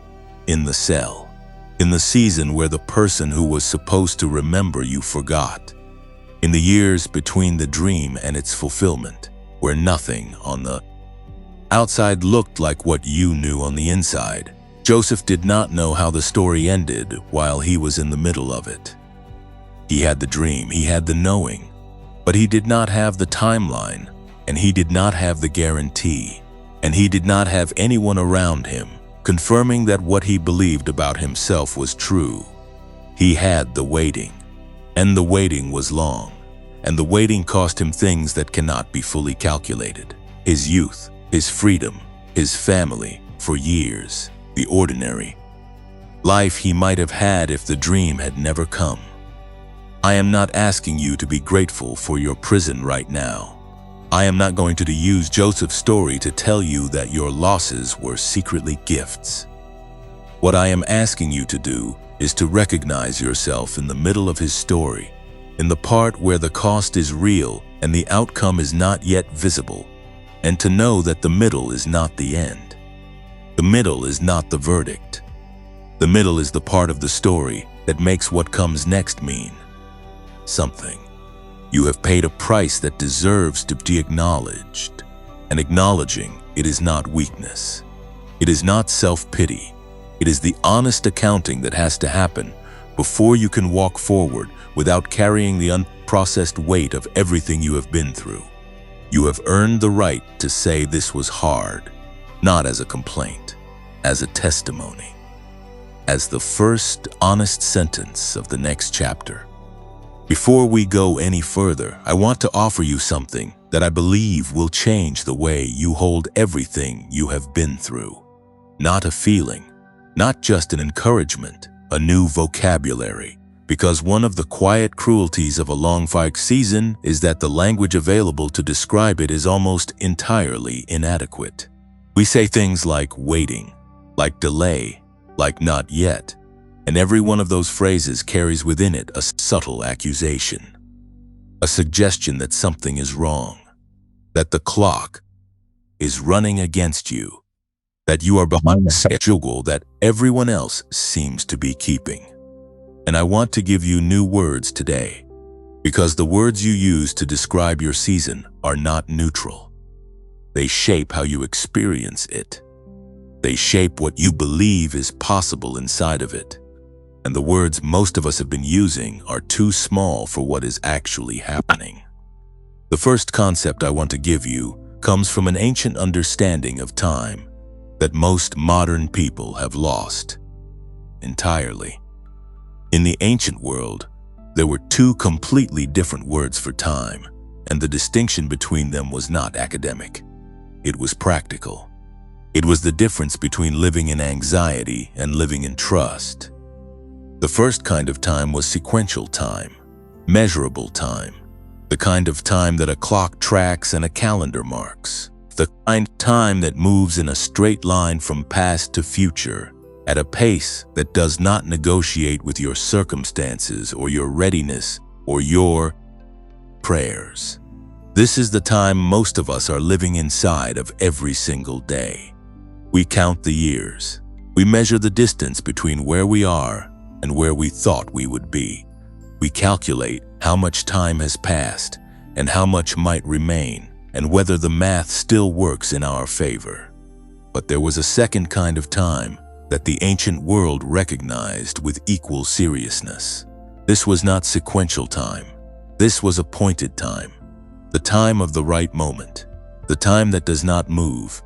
In the cell. In the season where the person who was supposed to remember you forgot. In the years between the dream and its fulfillment, where nothing on the outside looked like what you knew on the inside. Joseph did not know how the story ended while he was in the middle of it. He had the dream, he had the knowing, but he did not have the timeline, and he did not have the guarantee, and he did not have anyone around him confirming that what he believed about himself was true. He had the waiting. And the waiting was long, and the waiting cost him things that cannot be fully calculated. His youth, his freedom, his family, for years, the ordinary life he might have had if the dream had never come. I am not asking you to be grateful for your prison right now. I am not going to use Joseph's story to tell you that your losses were secretly gifts. What I am asking you to do is to recognize yourself in the middle of his story, in the part where the cost is real and the outcome is not yet visible, and to know that the middle is not the end. The middle is not the verdict. The middle is the part of the story that makes what comes next mean something. You have paid a price that deserves to be acknowledged, and acknowledging it is not weakness. It is not self-pity. It is the honest accounting that has to happen before you can walk forward without carrying the unprocessed weight of everything you have been through. You have earned the right to say this was hard, not as a complaint, as a testimony, as the first honest sentence of the next chapter. Before we go any further, I want to offer you something that I believe will change the way you hold everything you have been through. Not a feeling, not just an encouragement, a new vocabulary. Because one of the quiet cruelties of a long fight season is that the language available to describe it is almost entirely inadequate. We say things like waiting, like delay, like not yet, and every one of those phrases carries within it a subtle accusation, a suggestion that something is wrong, that the clock is running against you, that you are behind the schedule that everyone else seems to be keeping. And I want to give you new words today, because the words you use to describe your season are not neutral. They shape how you experience it. They shape what you believe is possible inside of it. And the words most of us have been using are too small for what is actually happening. The first concept I want to give you comes from an ancient understanding of time that most modern people have lost entirely. In the ancient world, there were two completely different words for time, and the distinction between them was not academic. It was practical. It was the difference between living in anxiety and living in trust. The first kind of time was sequential time, measurable time, the kind of time that a clock tracks and a calendar marks, the kind of time that moves in a straight line from past to future, at a pace that does not negotiate with your circumstances or your readiness or your prayers. This is the time most of us are living inside of every single day. We count the years. We measure the distance between where we are and where we thought we would be. We calculate how much time has passed and how much might remain, and whether the math still works in our favor. But there was a second kind of time that the ancient world recognized with equal seriousness. This was not sequential time. This was appointed time, the time of the right moment, the time that does not move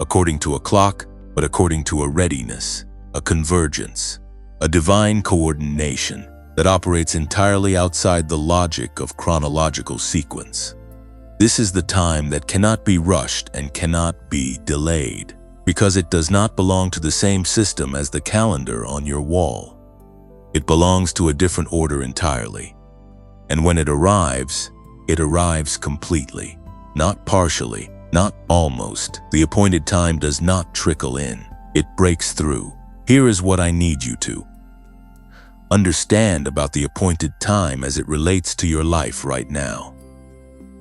according to a clock, but according to a readiness, a convergence, a divine coordination that operates entirely outside the logic of chronological sequence. This is the time that cannot be rushed and cannot be delayed, because it does not belong to the same system as the calendar on your wall. It belongs to a different order entirely. And when it arrives completely, not partially, not almost. The appointed time does not trickle in. It breaks through. Here is what I need you to understand about the appointed time as it relates to your life right now.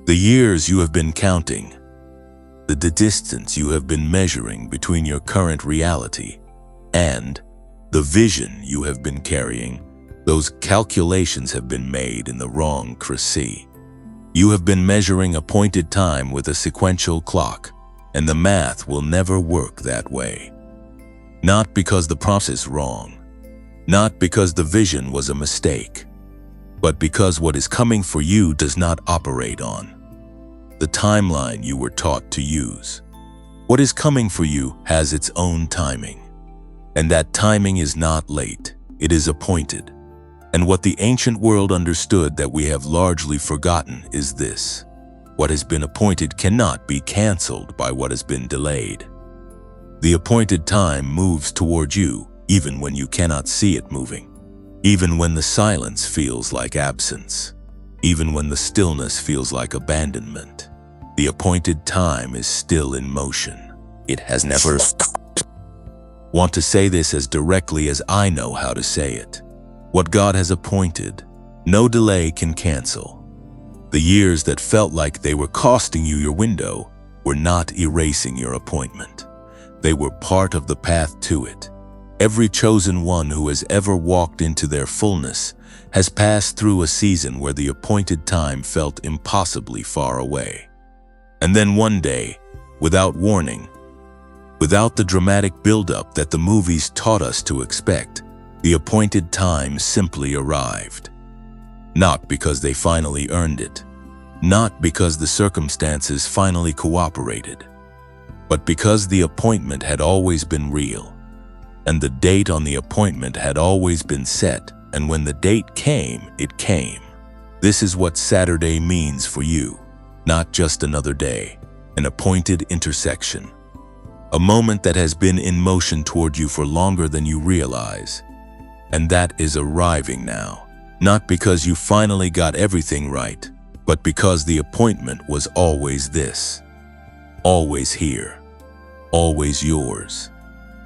The years you have been counting, the distance you have been measuring between your current reality and the vision you have been carrying, those calculations have been made in the wrong chassis. You have been measuring appointed time with a sequential clock, and the math will never work that way. Not because the process is wrong, not because the vision was a mistake, but because what is coming for you does not operate on the timeline you were taught to use. What is coming for you has its own timing, and that timing is not late, it is appointed. And what the ancient world understood that we have largely forgotten is this: what has been appointed cannot be canceled by what has been delayed. The appointed time moves toward you even when you cannot see it moving. Even when the silence feels like absence, even when the stillness feels like abandonment, the appointed time is still in motion. It has never stopped. Want to say this as directly as I know how to say it. What God has appointed, no delay can cancel. The years that felt like they were costing you your window were not erasing your appointment. They were part of the path to it. Every chosen one who has ever walked into their fullness has passed through a season where the appointed time felt impossibly far away. And then one day, without warning, without the dramatic buildup that the movies taught us to expect, the appointed time simply arrived. Not because they finally earned it, not because the circumstances finally cooperated, but because the appointment had always been real, and the date on the appointment had always been set, and when the date came, it came. This is what Saturday means for you, not just another day, an appointed intersection. A moment that has been in motion toward you for longer than you realize. And that is arriving now, not because you finally got everything right, but because the appointment was always this, always here, always yours.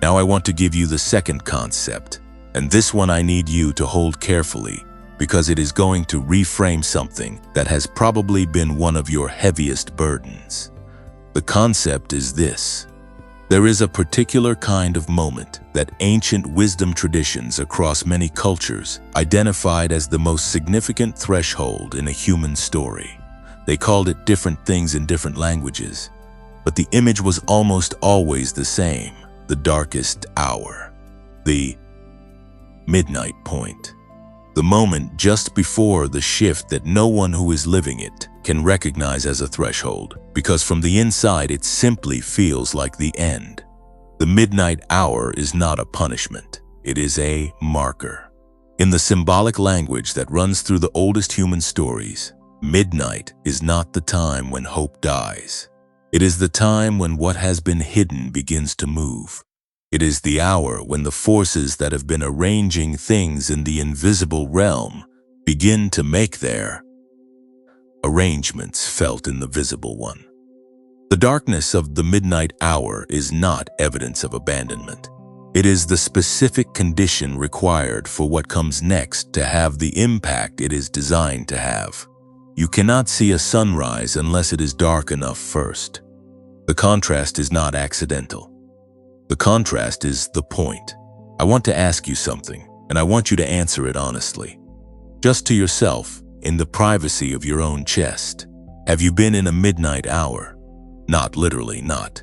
Now I want to give you the second concept, and this one I need you to hold carefully because it is going to reframe something that has probably been one of your heaviest burdens. The concept is this. There is a particular kind of moment that ancient wisdom traditions across many cultures identified as the most significant threshold in a human story. They called it different things in different languages, but the image was almost always the same: the darkest hour, the midnight point, the moment just before the shift that no one who is living it can recognize as a threshold, because from the inside it simply feels like the end. The midnight hour is not a punishment, it is a marker. In the symbolic language that runs through the oldest human stories, midnight is not the time when hope dies. It is the time when what has been hidden begins to move. It is the hour when the forces that have been arranging things in the invisible realm begin to make their arrangements felt in the visible one. The darkness of the midnight hour is not evidence of abandonment. It is the specific condition required for what comes next to have the impact it is designed to have. You cannot see a sunrise unless it is dark enough first. The contrast is not accidental. The contrast is the point. I want to ask you something, and I want you to answer it honestly. Just to yourself, in the privacy of your own chest. Have you been in a midnight hour? Not literally, not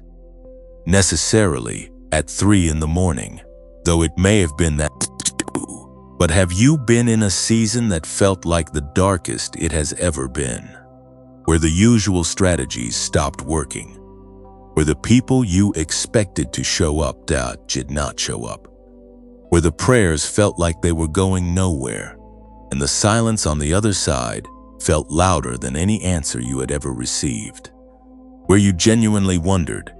necessarily at 3 in the morning, though it may have been that too. But have you been in a season that felt like the darkest it has ever been? Where the usual strategies stopped working? Where the people you expected to show up did not show up? Where the prayers felt like they were going nowhere? And the silence on the other side felt louder than any answer you had ever received. Where you genuinely wondered,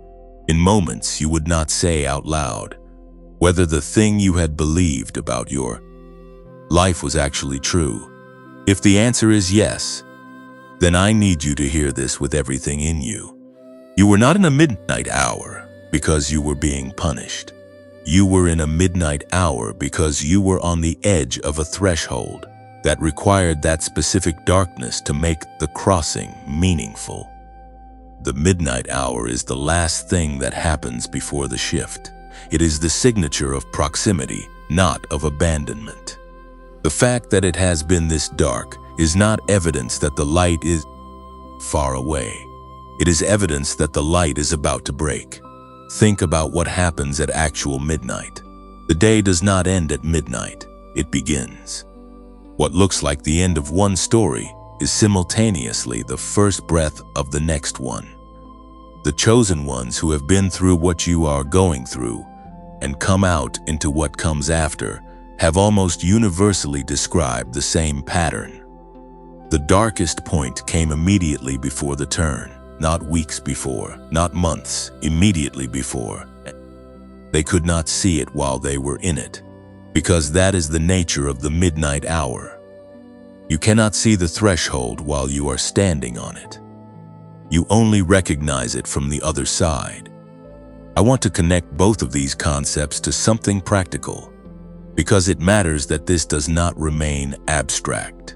in moments you would not say out loud, whether the thing you had believed about your life was actually true. If the answer is yes, then I need you to hear this with everything in you. You were not in a midnight hour because you were being punished. You were in a midnight hour because you were on the edge of a threshold that required that specific darkness to make the crossing meaningful. The midnight hour is the last thing that happens before the shift. It is the signature of proximity, not of abandonment. The fact that it has been this dark is not evidence that the light is far away. It is evidence that the light is about to break. Think about what happens at actual midnight. The day does not end at midnight, it begins. What looks like the end of one story is simultaneously the first breath of the next one. The chosen ones who have been through what you are going through and come out into what comes after have almost universally described the same pattern. The darkest point came immediately before the turn, not weeks before, not months, immediately before. They could not see it while they were in it. because that is the nature of the midnight hour. You cannot see the threshold while you are standing on it. You only recognize it from the other side. I want to connect both of these concepts to something practical, because it matters that this does not remain abstract.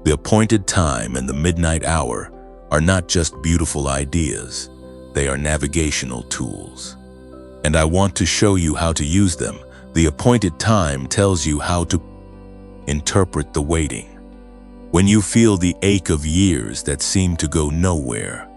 The appointed time and the midnight hour are not just beautiful ideas, they are navigational tools. And I want to show you how to use them. The appointed time tells you how to interpret the waiting. When you feel the ache of years that seem to go nowhere,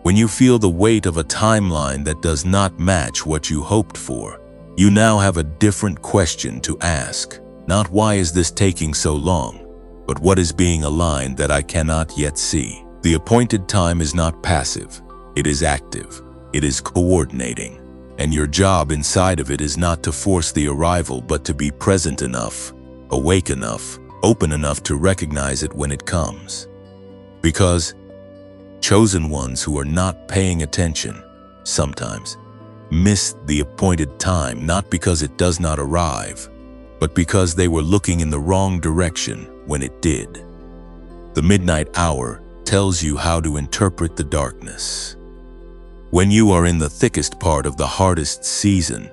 when you feel the weight of a timeline that does not match what you hoped for, you now have a different question to ask. Not why is this taking so long, but what is being aligned that I cannot yet see. The appointed time is not passive, it is active, it is coordinating. And your job inside of it is not to force the arrival, but to be present enough, awake enough, open enough to recognize it when it comes. Because chosen ones who are not paying attention sometimes miss the appointed time, not because it does not arrive, but because they were looking in the wrong direction when it did. The midnight hour tells you how to interpret the darkness. When you are in the thickest part of the hardest season,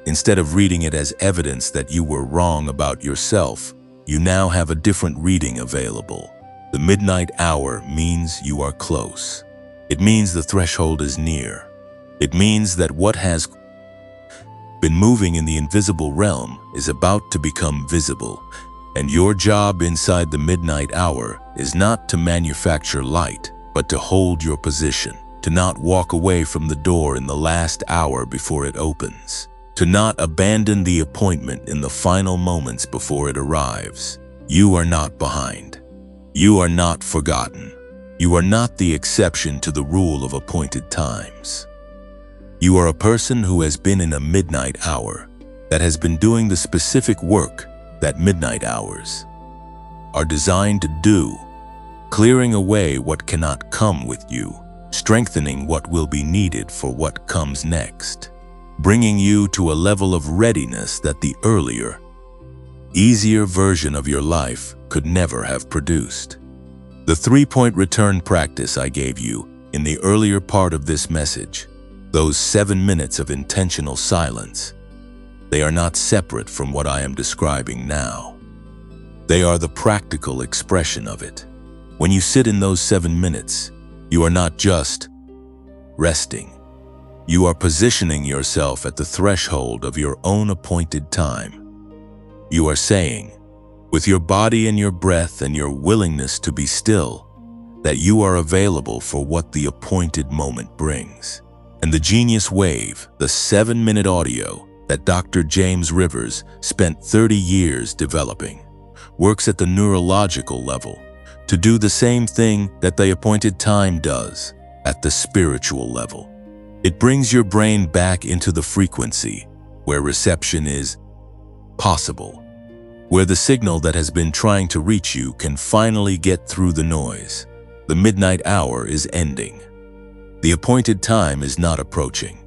instead of reading it as evidence that you were wrong about yourself, you now have a different reading available. The midnight hour means you are close. It means the threshold is near. It means that what has been moving in the invisible realm is about to become visible, and your job inside the midnight hour is not to manufacture light, but to hold your position, to not walk away from the door in the last hour before it opens, to not abandon the appointment in the final moments before it arrives. You are not behind. You are not forgotten. You are not the exception to the rule of appointed times. You are a person who has been in a midnight hour, that has been doing the specific work that midnight hours are designed to do, clearing away what cannot come with you, strengthening what will be needed for what comes next, bringing you to a level of readiness that the earlier, easier version of your life could never have produced. The 3-point return practice I gave you in the earlier part of this message, those 7 minutes of intentional silence, they are not separate from what I am describing now. They are the practical expression of it. When you sit in those 7 minutes, you are not just resting. You are positioning yourself at the threshold of your own appointed time. You are saying, with your body and your breath and your willingness to be still, that you are available for what the appointed moment brings. And the genius wave, the 7-minute audio that Dr. James Rivers spent 30 years developing, works at the neurological level to do the same thing that the appointed time does at the spiritual level. It brings your brain back into the frequency where reception is possible, where the signal that has been trying to reach you can finally get through the noise. The midnight hour is ending. The appointed time is not approaching.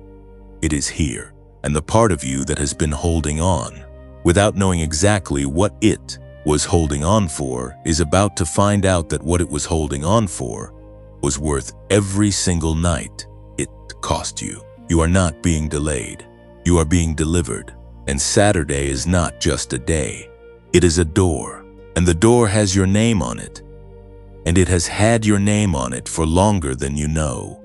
It is here, and the part of you that has been holding on, without knowing exactly what it was holding on for, is about to find out that what it was holding on for was worth every single night it cost you. You are not being delayed. You are being delivered. And Saturday is not just a day. It is a door, and the door has your name on it. And it has had your name on it for longer than you know.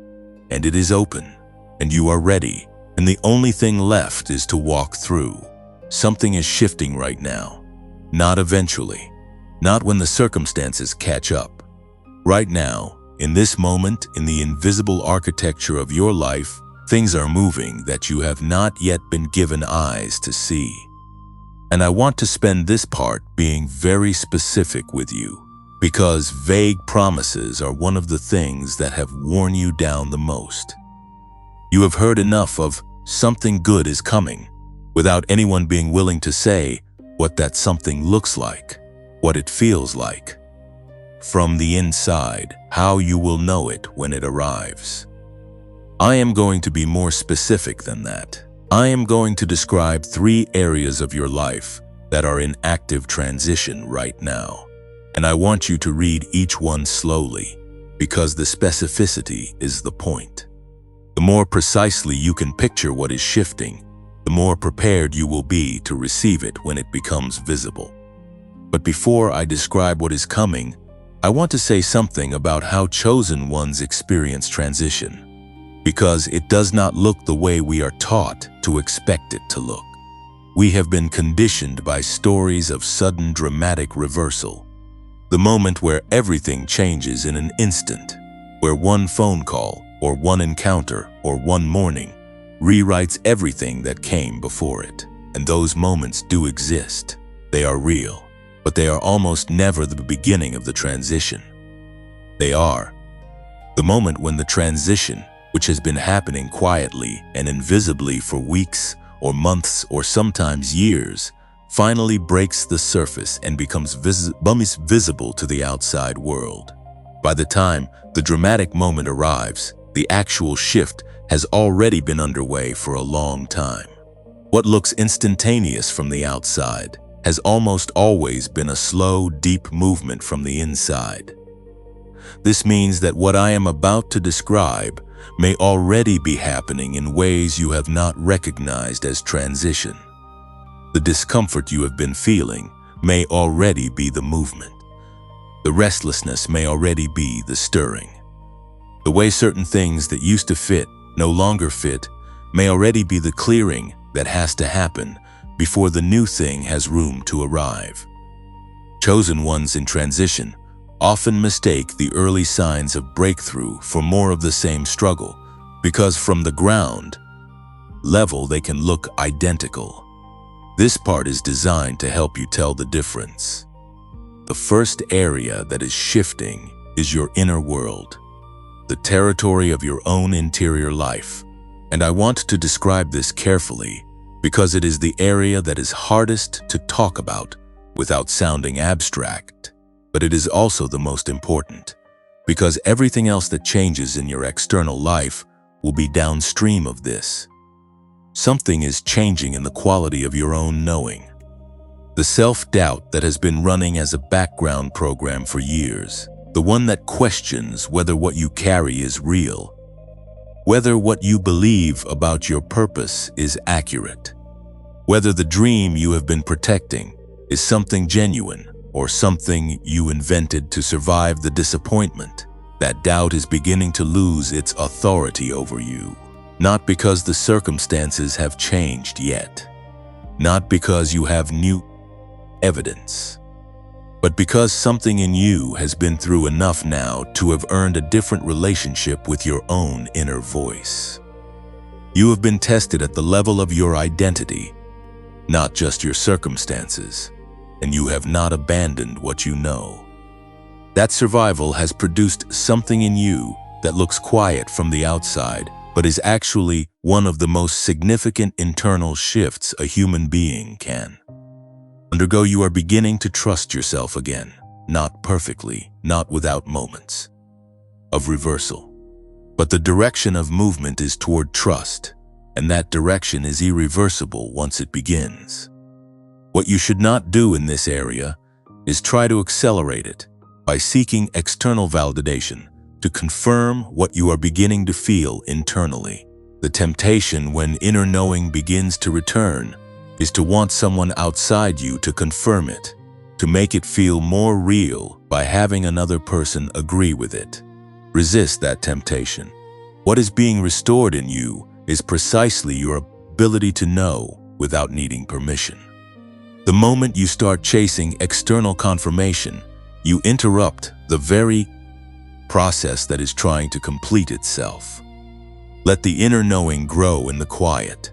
And it is open, and you are ready, and the only thing left is to walk through. Something is shifting right now, not eventually, not when the circumstances catch up. Right now, in this moment, in the invisible architecture of your life, things are moving that you have not yet been given eyes to see. And I want to spend this part being very specific with you, because vague promises are one of the things that have worn you down the most. You have heard enough of something good is coming, without anyone being willing to say what that something looks like, what it feels like. From the inside, how you will know it when it arrives. I am going to be more specific than that. I am going to describe 3 areas of your life that are in active transition right now. And I want you to read each one slowly, because the specificity is the point. The more precisely you can picture what is shifting, the more prepared you will be to receive it when it becomes visible. But before I describe what is coming, I want to say something about how chosen ones experience transition, because it does not look the way we are taught to expect it to look. We have been conditioned by stories of sudden dramatic reversal, the moment where everything changes in an instant, where one phone call or one encounter or one morning rewrites everything that came before it. And those moments do exist. They are real, but they are almost never the beginning of the transition. They are the moment when the transition, which has been happening quietly and invisibly for weeks or months or sometimes years, finally breaks the surface and becomes visible to the outside world. By the time the dramatic moment arrives, the actual shift has already been underway for a long time. What looks instantaneous from the outside has almost always been a slow, deep movement from the inside. This means that what I am about to describe may already be happening in ways you have not recognized as transition. The discomfort you have been feeling may already be the movement. The restlessness may already be the stirring. The way certain things that used to fit no longer fit may already be the clearing that has to happen before the new thing has room to arrive. Chosen ones in transition often mistake the early signs of breakthrough for more of the same struggle, because from the ground level they can look identical. This part is designed to help you tell the difference. The first area that is shifting is your inner world, the territory of your own interior life. And I want to describe this carefully because it is the area that is hardest to talk about without sounding abstract. But it is also the most important, because everything else that changes in your external life will be downstream of this. Something is changing in the quality of your own knowing. The self-doubt that has been running as a background program for years, the one that questions whether what you carry is real, whether what you believe about your purpose is accurate, whether the dream you have been protecting is something genuine or something you invented to survive the disappointment. That doubt is beginning to lose its authority over you, not because the circumstances have changed yet, not because you have new evidence, but because something in you has been through enough now to have earned a different relationship with your own inner voice. You have been tested at the level of your identity, not just your circumstances, and you have not abandoned what you know. That survival has produced something in you that looks quiet from the outside, but is actually one of the most significant internal shifts a human being can undergo. You are beginning to trust yourself again, not perfectly, not without moments of reversal. But the direction of movement is toward trust, and that direction is irreversible once it begins. What you should not do in this area is try to accelerate it by seeking external validation to confirm what you are beginning to feel internally. The temptation when inner knowing begins to return is to want someone outside you to confirm it, to make it feel more real by having another person agree with it. Resist that temptation. What is being restored in you is precisely your ability to know without needing permission. The moment you start chasing external confirmation, you interrupt the very process that is trying to complete itself. Let the inner knowing grow in the quiet.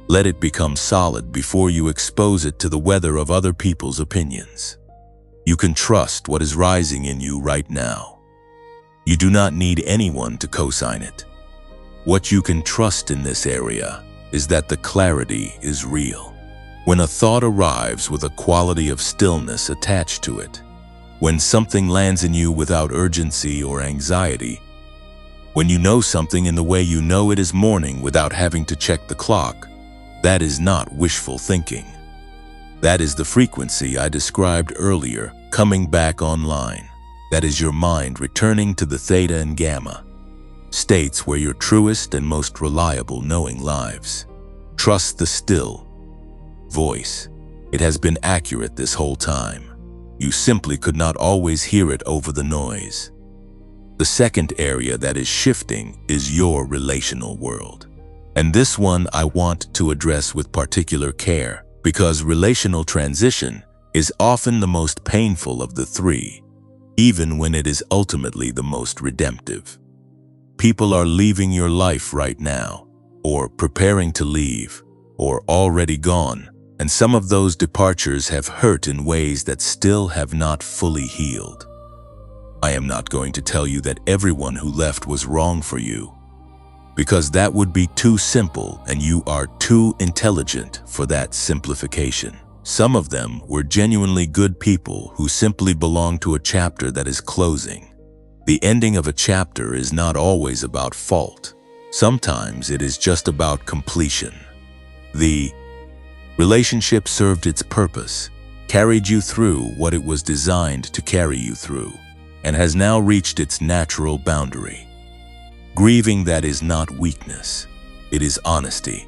Let it become solid before you expose it to the weather of other people's opinions. You can trust what is rising in you right now. You do not need anyone to co-sign it. What you can trust in this area is that the clarity is real. When a thought arrives with a quality of stillness attached to it, when something lands in you without urgency or anxiety, when you know something in the way you know it is morning without having to check the clock, That is not wishful thinking. That is the frequency I described earlier coming back online. That is your mind returning to the theta and gamma, states where your truest and most reliable knowing lives. Trust the still voice. It has been accurate this whole time. You simply could not always hear it over the noise. The second area that is shifting is your relational world. And this one I want to address with particular care, because relational transition is often the most painful of the three, even when it is ultimately the most redemptive. People are leaving your life right now, or preparing to leave, or already gone, and some of those departures have hurt in ways that still have not fully healed. I am not going to tell you that everyone who left was wrong for you, because that would be too simple and you are too intelligent for that simplification. Some of them were genuinely good people who simply belong to a chapter that is closing. The ending of a chapter is not always about fault. Sometimes it is just about completion. The relationship served its purpose, carried you through what it was designed to carry you through, and has now reached its natural boundary. Grieving that is not weakness, it is honesty.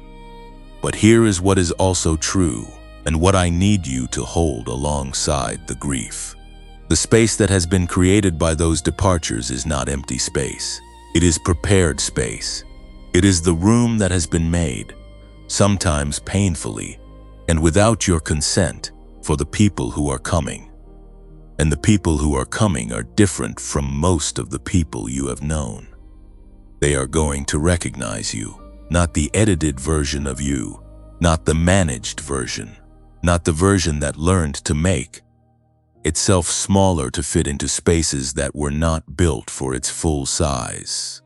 But here is what is also true, and what I need you to hold alongside the grief. The space that has been created by those departures is not empty space. It is prepared space. It is the room that has been made, sometimes painfully, and without your consent, for the people who are coming. And the people who are coming are different from most of the people you have known. They are going to recognize you, not the edited version of you, not the managed version, not the version that learned to make itself smaller to fit into spaces that were not built for its full size.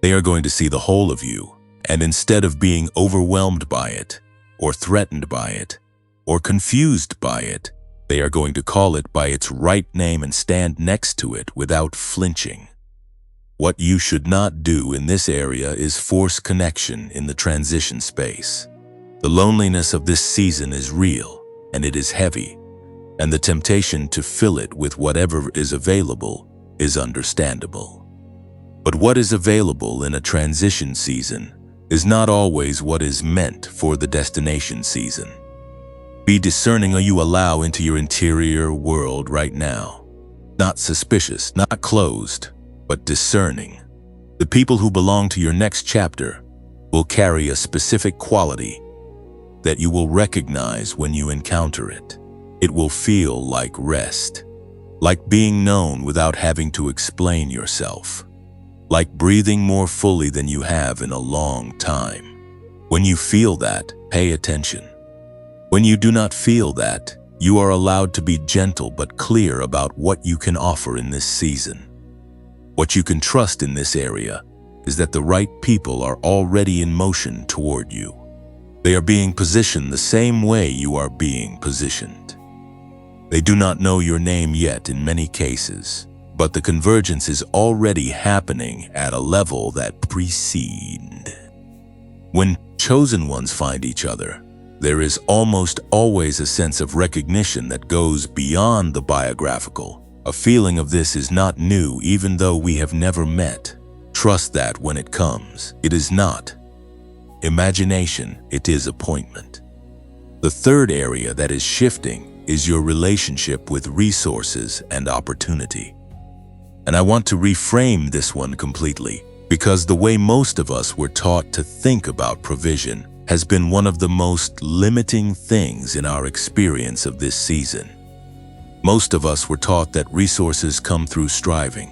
They are going to see the whole of you, and instead of being overwhelmed by it, or threatened by it, or confused by it, they are going to call it by its right name and stand next to it without flinching. What you should not do in this area is force connection in the transition space. The loneliness of this season is real, and it is heavy, and the temptation to fill it with whatever is available is understandable. But what is available in a transition season is not always what is meant for the destination season. Be discerning who you allow into your interior world right now. Not suspicious, not closed, but discerning. The people who belong to your next chapter will carry a specific quality that you will recognize when you encounter it. It will feel like rest, like being known without having to explain yourself, like breathing more fully than you have in a long time. When you feel that, pay attention. When you do not feel that, you are allowed to be gentle but clear about what you can offer in this season. What you can trust in this area is that the right people are already in motion toward you. They are being positioned the same way you are being positioned. They do not know your name yet in many cases, but the convergence is already happening at a level that precedes. When chosen ones find each other, there is almost always a sense of recognition that goes beyond the biographical. A feeling of this is not new even though we have never met. Trust that when it comes, it is not imagination, it is appointment. The third area that is shifting is your relationship with resources and opportunity. And I want to reframe this one completely, because the way most of us were taught to think about provision has been one of the most limiting things in our experience of this season. Most of us were taught that resources come through striving.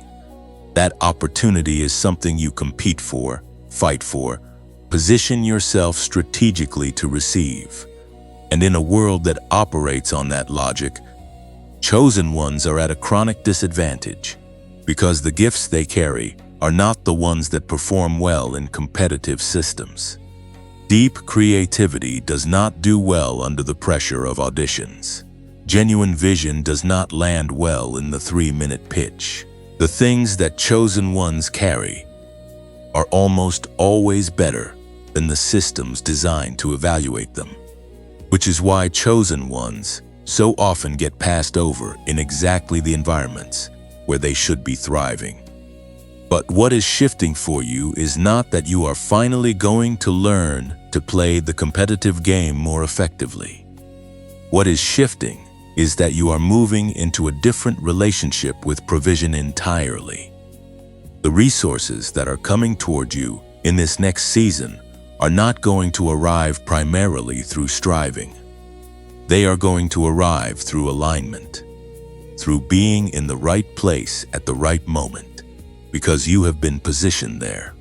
That opportunity is something you compete for, fight for, position yourself strategically to receive. And in a world that operates on that logic, chosen ones are at a chronic disadvantage because the gifts they carry are not the ones that perform well in competitive systems. Deep creativity does not do well under the pressure of auditions. Genuine vision does not land well in the 3-minute pitch. The things that chosen ones carry are almost always better than the systems designed to evaluate them. Which is why chosen ones so often get passed over in exactly the environments where they should be thriving. But what is shifting for you is not that you are finally going to learn to play the competitive game more effectively. What is shifting is that you are moving into a different relationship with provision entirely. The resources that are coming toward you in this next season are not going to arrive primarily through striving. They are going to arrive through alignment, through being in the right place at the right moment, because you have been positioned there.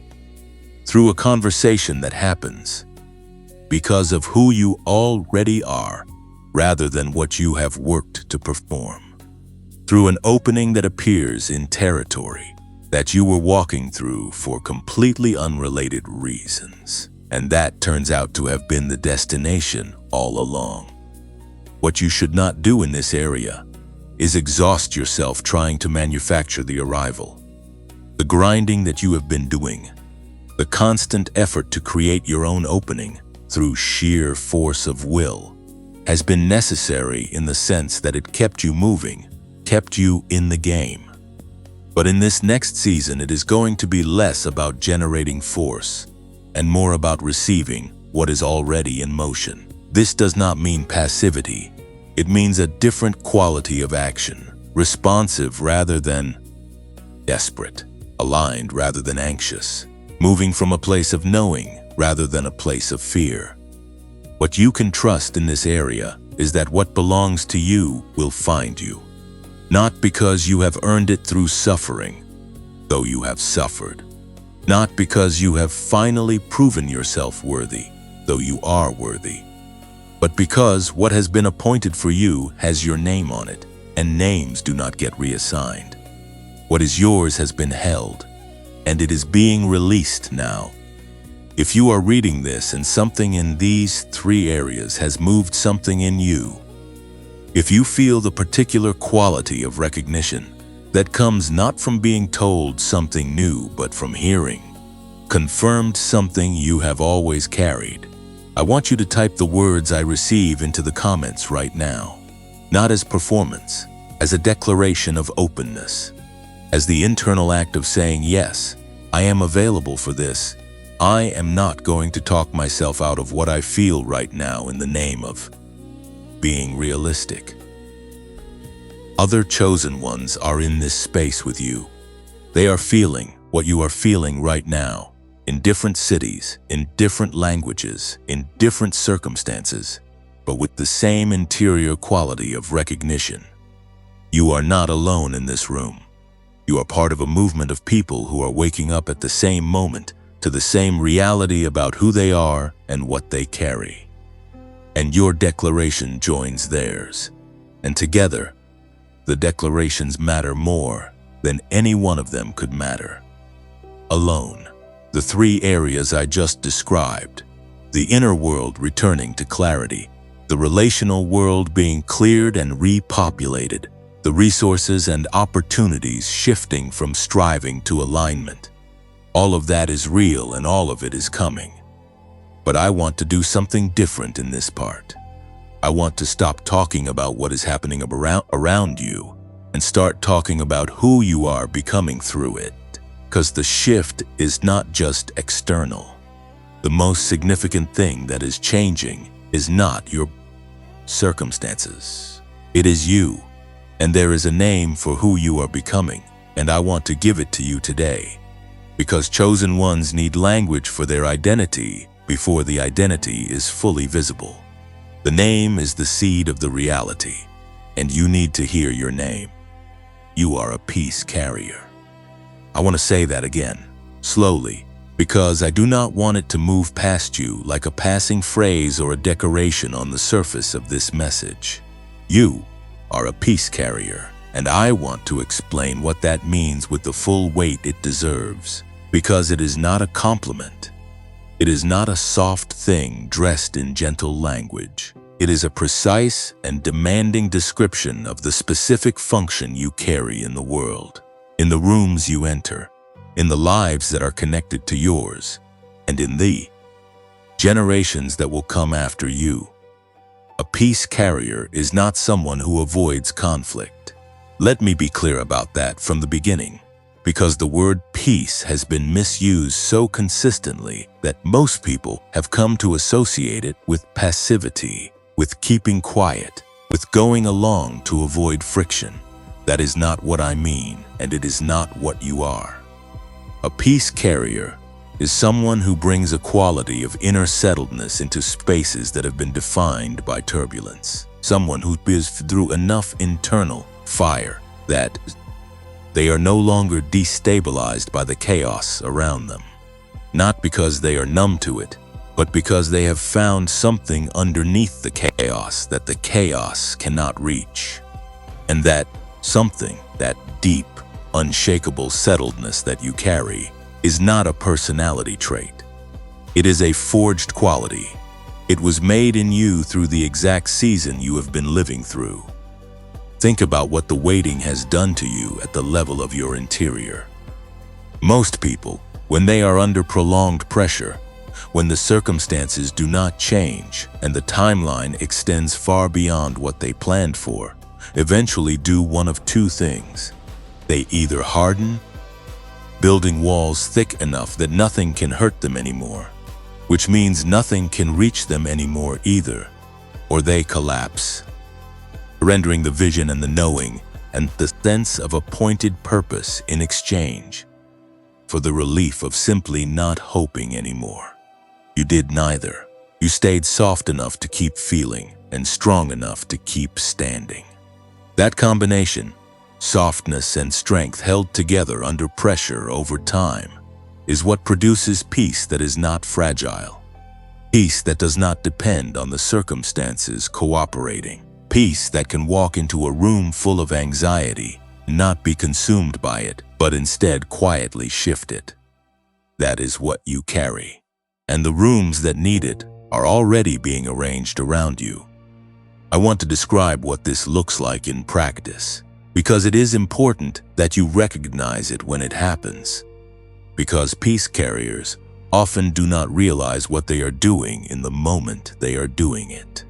Through a conversation that happens, because of who you already are, rather than what you have worked to perform. Through an opening that appears in territory that you were walking through for completely unrelated reasons, and that turns out to have been the destination all along. What you should not do in this area is exhaust yourself trying to manufacture the arrival. The grinding that you have been doing, the constant effort to create your own opening through sheer force of will, has been necessary in the sense that it kept you moving, kept you in the game. But in this next season, it is going to be less about generating force and more about receiving what is already in motion. This does not mean passivity. It means a different quality of action, responsive rather than desperate, aligned rather than anxious, moving from a place of knowing rather than a place of fear. What you can trust in this area is that what belongs to you will find you. Not because you have earned it through suffering, though you have suffered. Not because you have finally proven yourself worthy, though you are worthy. But because what has been appointed for you has your name on it, and names do not get reassigned. What is yours has been held, and it is being released now. If you are reading this and something in these 3 areas has moved something in you, if you feel the particular quality of recognition that comes not from being told something new but from hearing, confirmed something you have always carried, I want you to type the words I receive into the comments right now. Not as performance, as a declaration of openness, as the internal act of saying, yes, I am available for this. I am not going to talk myself out of what I feel right now in the name of being realistic. Other chosen ones are in this space with you. They are feeling what you are feeling right now, in different cities, in different languages, in different circumstances, but with the same interior quality of recognition. You are not alone in this room. You are part of a movement of people who are waking up at the same moment to the same reality about who they are and what they carry. And your declaration joins theirs. And together, the declarations matter more than any one of them could matter. Alone, the 3 areas I just described, the inner world returning to clarity, the relational world being cleared and repopulated, the resources and opportunities shifting from striving to alignment. All of that is real and all of it is coming. But I want to do something different in this part. I want to stop talking about what is happening around you and start talking about who you are becoming through it. Because the shift is not just external. The most significant thing that is changing is not your circumstances. It is you, and there is a name for who you are becoming, and I want to give it to you today. Because chosen ones need language for their identity before the identity is fully visible. The name is the seed of the reality, and you need to hear your name. You are a peace carrier. I want to say that again, slowly, because I do not want it to move past you like a passing phrase or a decoration on the surface of this message. You are a peace carrier, and I want to explain what that means with the full weight it deserves, because it is not a compliment. It is not a soft thing dressed in gentle language. It is a precise and demanding description of the specific function you carry in the world, in the rooms you enter, in the lives that are connected to yours, and in the generations that will come after you. A peace carrier is not someone who avoids conflict. Let me be clear about that from the beginning, because the word peace has been misused so consistently that most people have come to associate it with passivity, with keeping quiet, with going along to avoid friction. That is not what I mean, and it is not what you are. A peace carrier is someone who brings a quality of inner settledness into spaces that have been defined by turbulence. Someone who is through enough internal fire that they are no longer destabilized by the chaos around them. Not because they are numb to it, but because they have found something underneath the chaos that the chaos cannot reach. And that something, that deep, unshakable settledness that you carry, is not a personality trait. It is a forged quality. It was made in you through the exact season you have been living through. Think about what the waiting has done to you at the level of your interior. Most people, when they are under prolonged pressure, when the circumstances do not change and the timeline extends far beyond what they planned for, eventually do one of two things. They either harden, building walls thick enough that nothing can hurt them anymore, which means nothing can reach them anymore either, or they collapse, rendering the vision and the knowing and the sense of a pointed purpose in exchange for the relief of simply not hoping anymore. You did neither. You stayed soft enough to keep feeling and strong enough to keep standing. That combination, softness and strength held together under pressure over time, is what produces peace that is not fragile. Peace that does not depend on the circumstances cooperating. Peace that can walk into a room full of anxiety, not be consumed by it, but instead quietly shift it. That is what you carry. And the rooms that need it are already being arranged around you. I want to describe what this looks like in practice, because it is important that you recognize it when it happens. Because peace carriers often do not realize what they are doing in the moment they are doing it.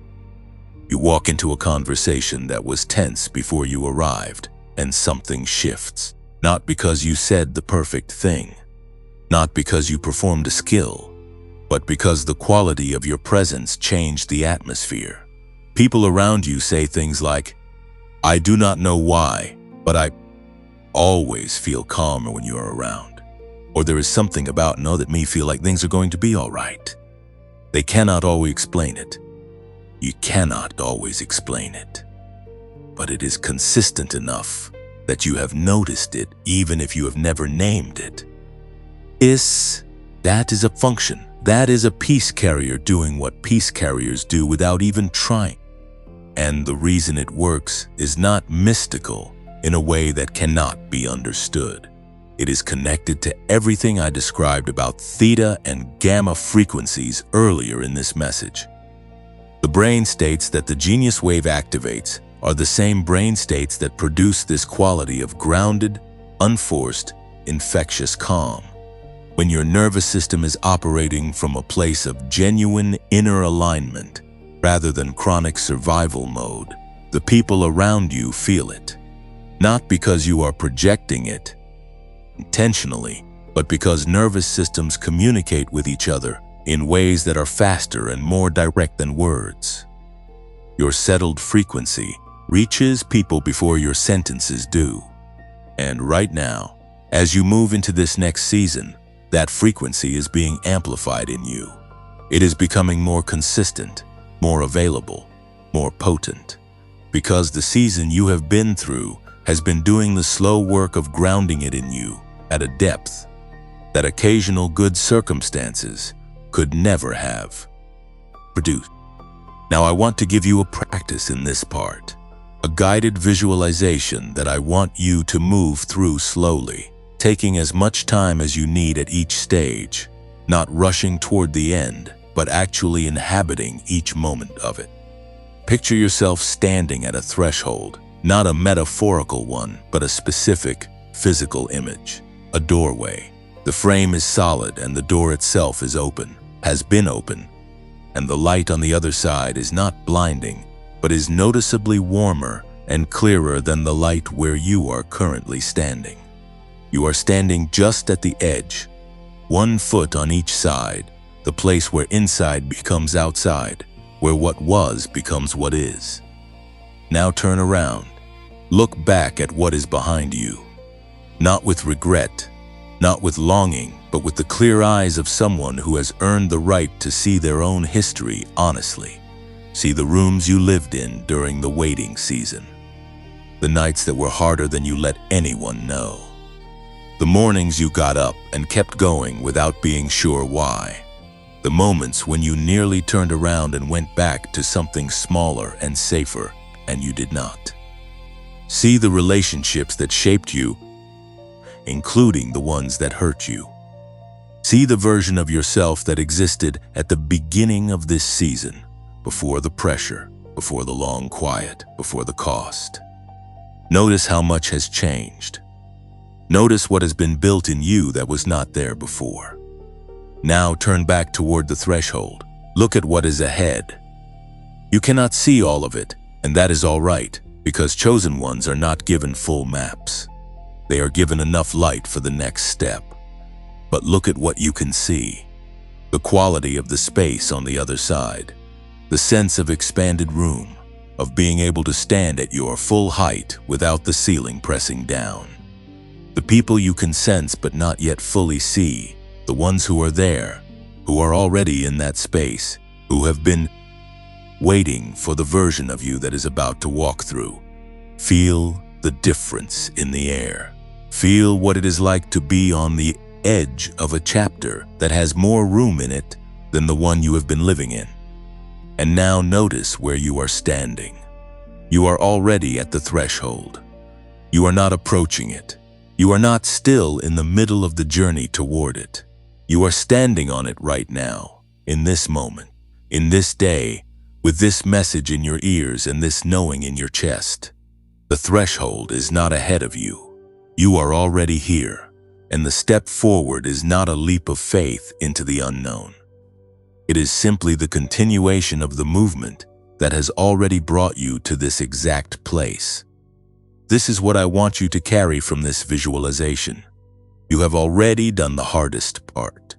You walk into a conversation that was tense before you arrived, and something shifts. Not because you said the perfect thing, not because you performed a skill, but because the quality of your presence changed the atmosphere. People around you say things like, "I do not know why, but I always feel calmer when you are around." Or "There is something about no that me feel like things are going to be all right." They cannot always explain it. You cannot always explain it. But it is consistent enough that you have noticed it even if you have never named it. That is a function. That is a peace carrier doing what peace carriers do without even trying. And the reason it works is not mystical in a way that cannot be understood. It is connected to everything I described about theta and gamma frequencies earlier in this message. The brain states that the genius wave activates are the same brain states that produce this quality of grounded, unforced, infectious calm. When your nervous system is operating from a place of genuine inner alignment, rather than chronic survival mode, the people around you feel it. Not because you are projecting it intentionally, but because nervous systems communicate with each other in ways that are faster and more direct than words. Your settled frequency reaches people before your sentences do. And right now, as you move into this next season, that frequency is being amplified in you. It is becoming more consistent, more available, more potent, because the season you have been through has been doing the slow work of grounding it in you at a depth that occasional good circumstances could never have produced. Now I want to give you a practice in this part, a guided visualization that I want you to move through slowly, taking as much time as you need at each stage, not rushing toward the end, but actually inhabiting each moment of it. Picture yourself standing at a threshold, not a metaphorical one, but a specific physical image, a doorway. The frame is solid and the door itself is open, has been open, and the light on the other side is not blinding, but is noticeably warmer and clearer than the light where you are currently standing. You are standing just at the edge, 1 foot on each side, the place where inside becomes outside, where what was becomes what is. Now turn around. Look back at what is behind you. Not with regret, not with longing, but with the clear eyes of someone who has earned the right to see their own history honestly. See the rooms you lived in during the waiting season. The nights that were harder than you let anyone know. The mornings you got up and kept going without being sure why. The moments when you nearly turned around and went back to something smaller and safer, and you did not. See the relationships that shaped you, including the ones that hurt you. See the version of yourself that existed at the beginning of this season, before the pressure, before the long quiet, before the cost. Notice how much has changed. Notice what has been built in you that was not there before. Now turn back toward the threshold. Look at what is ahead. You cannot see all of it, and that is all right, because chosen ones are not given full maps. They are given enough light for the next step. But look at what you can see. The quality of the space on the other side. The sense of expanded room, of being able to stand at your full height without the ceiling pressing down. The people you can sense but not yet fully see, the ones who are there, who are already in that space, who have been waiting for the version of you that is about to walk through. Feel the difference in the air. Feel what it is like to be on the edge of a chapter that has more room in it than the one you have been living in. And now notice where you are standing. You are already at the threshold. You are not approaching it. You are not still in the middle of the journey toward it. You are standing on it right now, in this moment, in this day, with this message in your ears and this knowing in your chest. The threshold is not ahead of you. You are already here, and the step forward is not a leap of faith into the unknown. It is simply the continuation of the movement that has already brought you to this exact place. This is what I want you to carry from this visualization. You have already done the hardest part.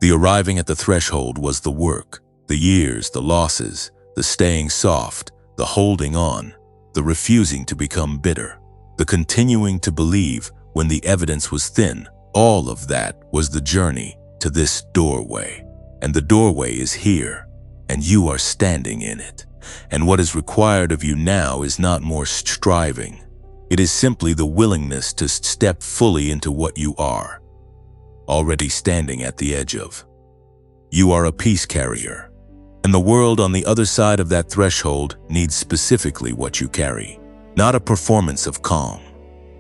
The arriving at the threshold was the work, the years, the losses, the staying soft, the holding on, the refusing to become bitter, the continuing to believe when the evidence was thin. All of that was the journey to this doorway. And the doorway is here, and you are standing in it. And what is required of you now is not more striving. It is simply the willingness to step fully into what you are, already standing at the edge of. You are a peace carrier, and the world on the other side of that threshold needs specifically what you carry. Not a performance of calm,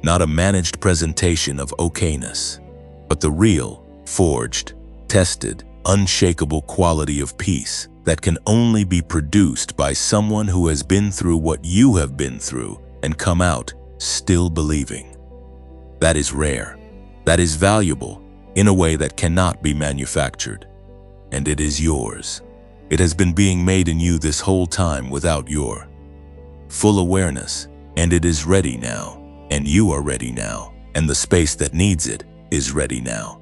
not a managed presentation of okayness, but the real, forged, tested, unshakable quality of peace that can only be produced by someone who has been through what you have been through and come out still believing. That is rare. That is valuable in a way that cannot be manufactured. And it is yours. It has been being made in you this whole time without your full awareness, and it is ready now, and you are ready now, and the space that needs it is ready now.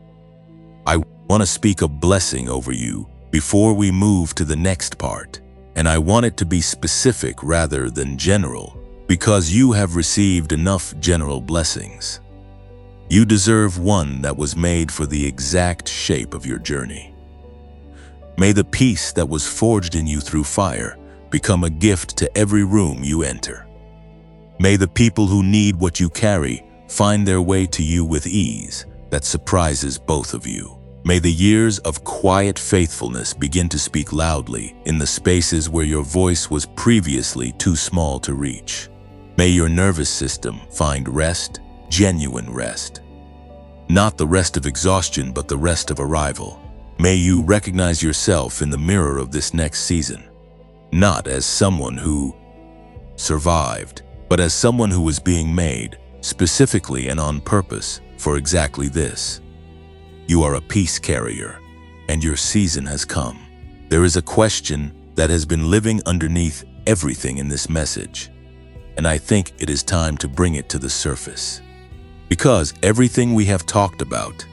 I want to speak a blessing over you before we move to the next part, and I want it to be specific rather than general, because you have received enough general blessings. You deserve one that was made for the exact shape of your journey. May the peace that was forged in you through fire become a gift to every room you enter. May the people who need what you carry find their way to you with ease that surprises both of you. May the years of quiet faithfulness begin to speak loudly in the spaces where your voice was previously too small to reach. May your nervous system find rest, genuine rest. Not the rest of exhaustion, but the rest of arrival. May you recognize yourself in the mirror of this next season, not as someone who survived, but as someone who was being made, specifically and on purpose, for exactly this. You are a peace carrier, and your season has come. There is a question that has been living underneath everything in this message, and I think it is time to bring it to the surface. Because everything we have talked about,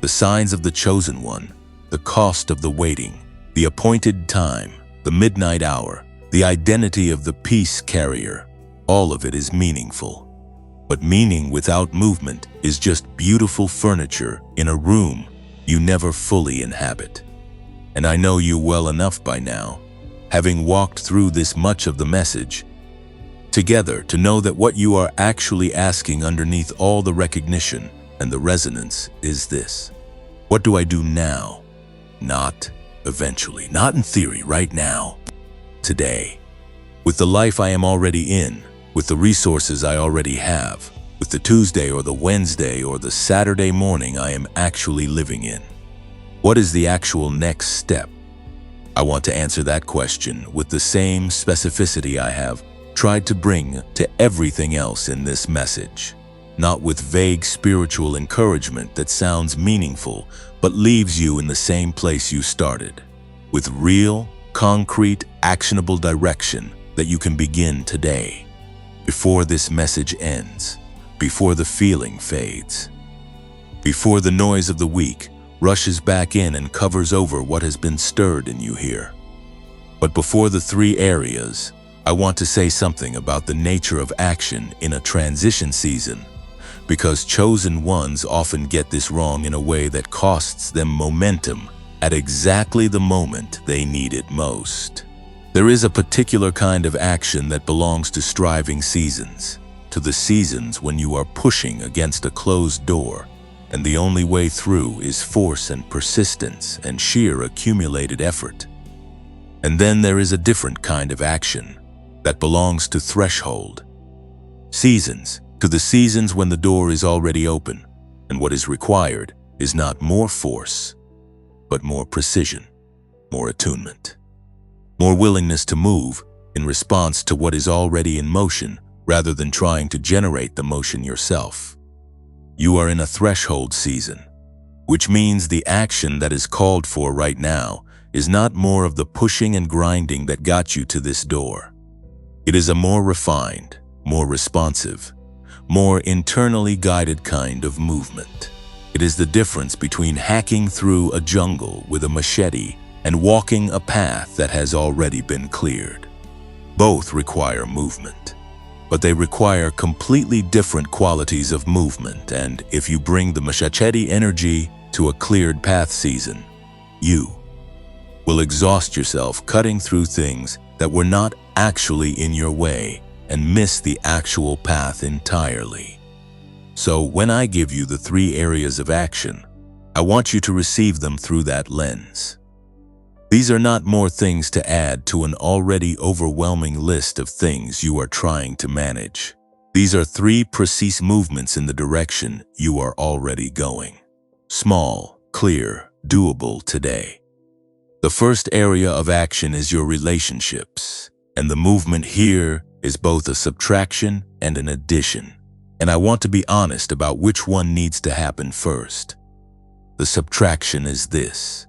the signs of the chosen one, the cost of the waiting, the appointed time, the midnight hour, the identity of the peace carrier, all of it is meaningful. But meaning without movement is just beautiful furniture in a room you never fully inhabit. And I know you well enough by now, having walked through this much of the message together, to know that what you are actually asking underneath all the recognition and the resonance is this: what do I do now? Not eventually, not in theory, right now, today, with the life I am already in, with the resources I already have, with the Tuesday or the Wednesday or the Saturday morning I am actually living in. What is the actual next step? I want to answer that question with the same specificity I have tried to bring to everything else in this message. Not with vague spiritual encouragement that sounds meaningful but leaves you in the same place you started. With real, concrete, actionable direction that you can begin today, before this message ends, before the feeling fades, before the noise of the week rushes back in and covers over what has been stirred in you here. But before the three areas, I want to say something about the nature of action in a transition season, because chosen ones often get this wrong in a way that costs them momentum at exactly the moment they need it most. There is a particular kind of action that belongs to striving seasons, to the seasons when you are pushing against a closed door, and the only way through is force and persistence and sheer accumulated effort. And then there is a different kind of action that belongs to threshold seasons, to the seasons when the door is already open, and what is required is not more force, but more precision, more attunement, more willingness to move in response to what is already in motion rather than trying to generate the motion yourself. You are in a threshold season, which means the action that is called for right now is not more of the pushing and grinding that got you to this door. It is a more refined, more responsive, more internally guided kind of movement. It is the difference between hacking through a jungle with a machete and walking a path that has already been cleared. Both require movement, but they require completely different qualities of movement, and if you bring the machete energy to a cleared path season, you will exhaust yourself cutting through things that were not actually in your way and miss the actual path entirely. So when I give you the three areas of action, I want you to receive them through that lens. These are not more things to add to an already overwhelming list of things you are trying to manage. These are three precise movements in the direction you are already going. Small, clear, doable today. The first area of action is your relationships, and the movement here is both a subtraction and an addition. And I want to be honest about which one needs to happen first. The subtraction is this: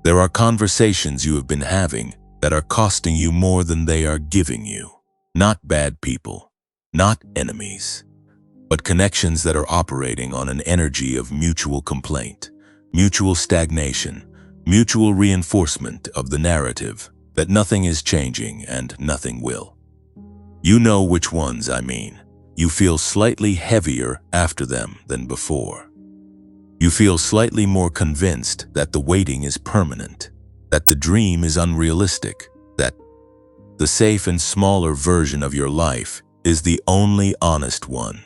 there are conversations you have been having that are costing you more than they are giving you. Not bad people, not enemies, but connections that are operating on an energy of mutual complaint, mutual stagnation, mutual reinforcement of the narrative that nothing is changing and nothing will. You know which ones I mean. You feel slightly heavier after them than before. You feel slightly more convinced that the waiting is permanent, that the dream is unrealistic, that the safe and smaller version of your life is the only honest one.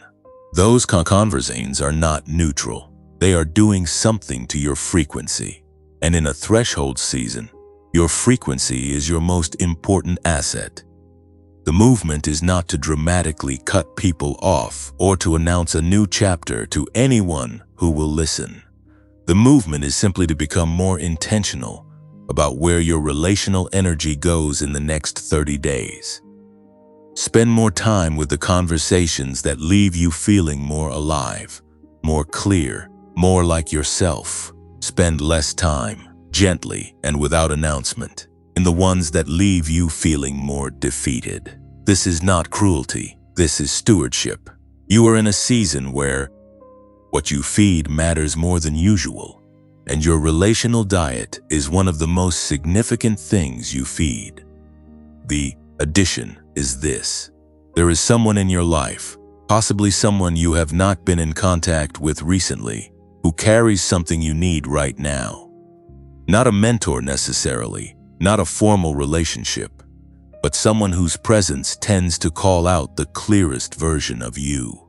Those conversations are not neutral. They are doing something to your frequency. And in a threshold season, your frequency is your most important asset. The movement is not to dramatically cut people off or to announce a new chapter to anyone who will listen. The movement is simply to become more intentional about where your relational energy goes in the next 30 days. Spend more time with the conversations that leave you feeling more alive, more clear, more like yourself. Spend less time gently and without announcement, in the ones that leave you feeling more defeated. This is not cruelty, this is stewardship. You are in a season where what you feed matters more than usual, and your relational diet is one of the most significant things you feed. The addition is this: there is someone in your life, possibly someone you have not been in contact with recently, who carries something you need right now. Not a mentor necessarily, not a formal relationship, but someone whose presence tends to call out the clearest version of you.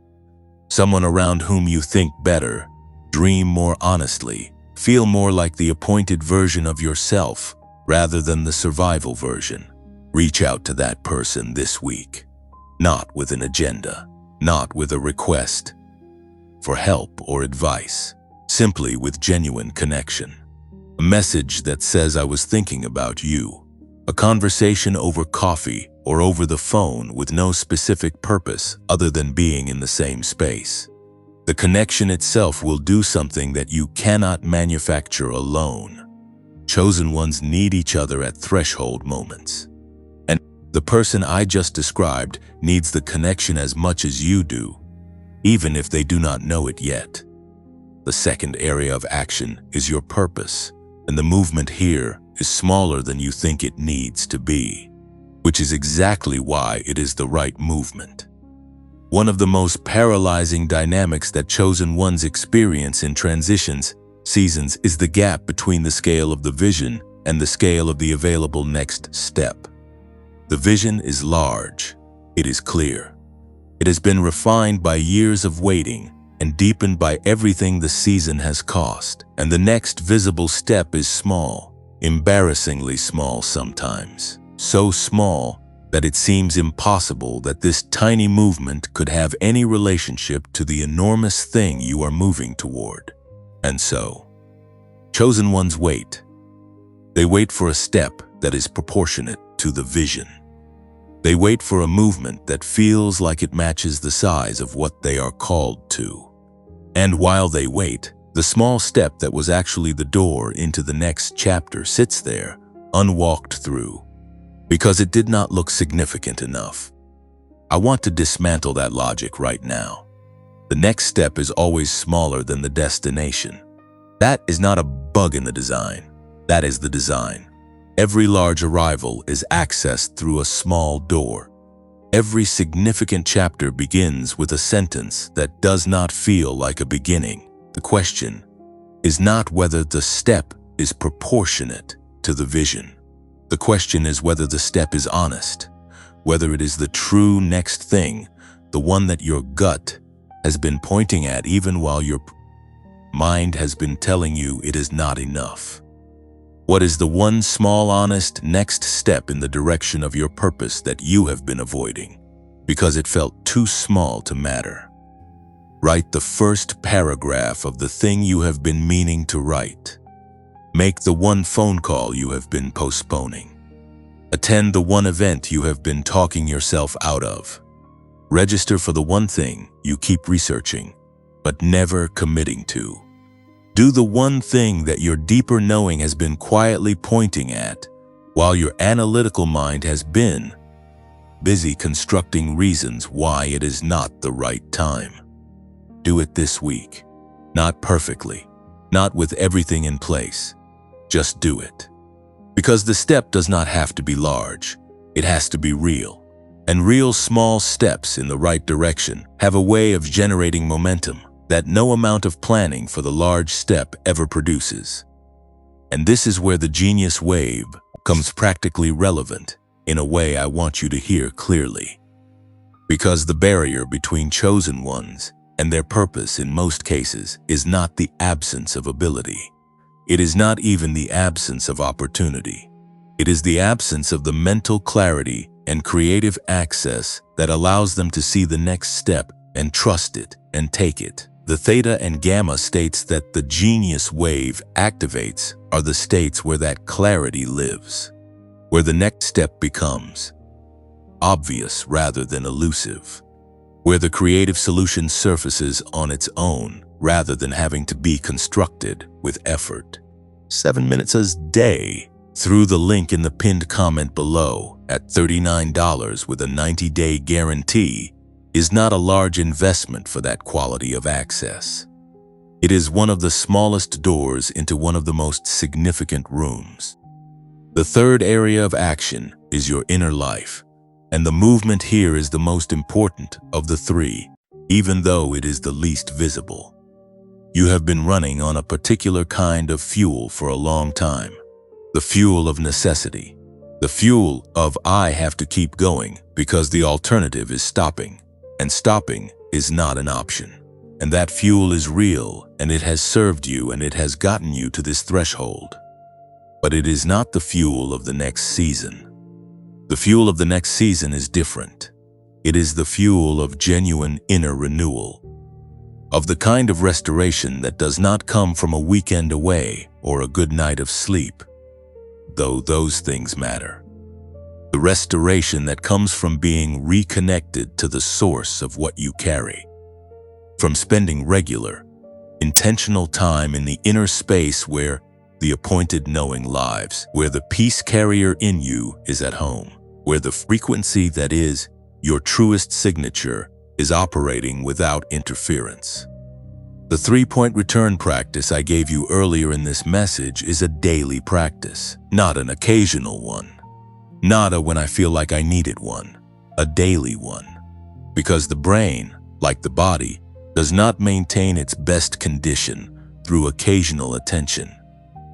Someone around whom you think better, dream more honestly, feel more like the appointed version of yourself rather than the survival version. Reach out to that person this week, not with an agenda, not with a request for help or advice, simply with genuine connection. A message that says, "I was thinking about you." A conversation over coffee or over the phone with no specific purpose other than being in the same space. The connection itself will do something that you cannot manufacture alone. Chosen ones need each other at threshold moments. And the person I just described needs the connection as much as you do, even if they do not know it yet. The second area of action is your purpose, and the movement here is smaller than you think it needs to be, which is exactly why it is the right movement. One of the most paralyzing dynamics that chosen ones experience in transitions seasons is the gap between the scale of the vision and the scale of the available next step. The vision is large, it is clear. It has been refined by years of waiting and deepened by everything the season has cost, and the next visible step is small. Embarrassingly small sometimes. So small that it seems impossible that this tiny movement could have any relationship to the enormous thing you are moving toward. And so, chosen ones wait. They wait for a step that is proportionate to the vision. They wait for a movement that feels like it matches the size of what they are called to. And while they wait, the small step that was actually the door into the next chapter sits there, unwalked through, because it did not look significant enough. I want to dismantle that logic right now. The next step is always smaller than the destination. That is not a bug in the design. That is the design. Every large arrival is accessed through a small door. Every significant chapter begins with a sentence that does not feel like a beginning. The question is not whether the step is proportionate to the vision. The question is whether the step is honest, whether it is the true next thing, the one that your gut has been pointing at even while your mind has been telling you it is not enough. What is the one small, honest next step in the direction of your purpose that you have been avoiding because it felt too small to matter? Write the first paragraph of the thing you have been meaning to write. Make the one phone call you have been postponing. Attend the one event you have been talking yourself out of. Register for the one thing you keep researching, but never committing to. Do the one thing that your deeper knowing has been quietly pointing at, while your analytical mind has been busy constructing reasons why it is not the right time. Do it this week. Not perfectly, not with everything in place. Just do it. Because the step does not have to be large. It has to be real. And real small steps in the right direction have a way of generating momentum that no amount of planning for the large step ever produces. And this is where the genius wave comes practically relevant in a way I want you to hear clearly. Because the barrier between chosen ones and their purpose in most cases is not the absence of ability. It is not even the absence of opportunity. It is the absence of the mental clarity and creative access that allows them to see the next step and trust it and take it. The theta and gamma states that the genius wave activates are the states where that clarity lives, where the next step becomes obvious rather than elusive, where the creative solution surfaces on its own rather than having to be constructed with effort. 7 minutes a day through the link in the pinned comment below at $39 with a 90-day guarantee is not a large investment for that quality of access. It is one of the smallest doors into one of the most significant rooms. The third area of action is your inner life, and the movement here is the most important of the three, even though it is the least visible. You have been running on a particular kind of fuel for a long time. The fuel of necessity. The fuel of I have to keep going because the alternative is stopping, and stopping is not an option. And that fuel is real, and it has served you, and it has gotten you to this threshold. But it is not the fuel of the next season. The fuel of the next season is different. It is the fuel of genuine inner renewal, of the kind of restoration that does not come from a weekend away or a good night of sleep, though those things matter. The restoration that comes from being reconnected to the source of what you carry, from spending regular, intentional time in the inner space where the appointed knowing lives, where the peace carrier in you is at home, where the frequency that is your truest signature is operating without interference. The 3-point return practice I gave you earlier in this message is a daily practice, not an occasional one. Not a when I feel like I needed one, a daily one. Because the brain, like the body, does not maintain its best condition through occasional attention.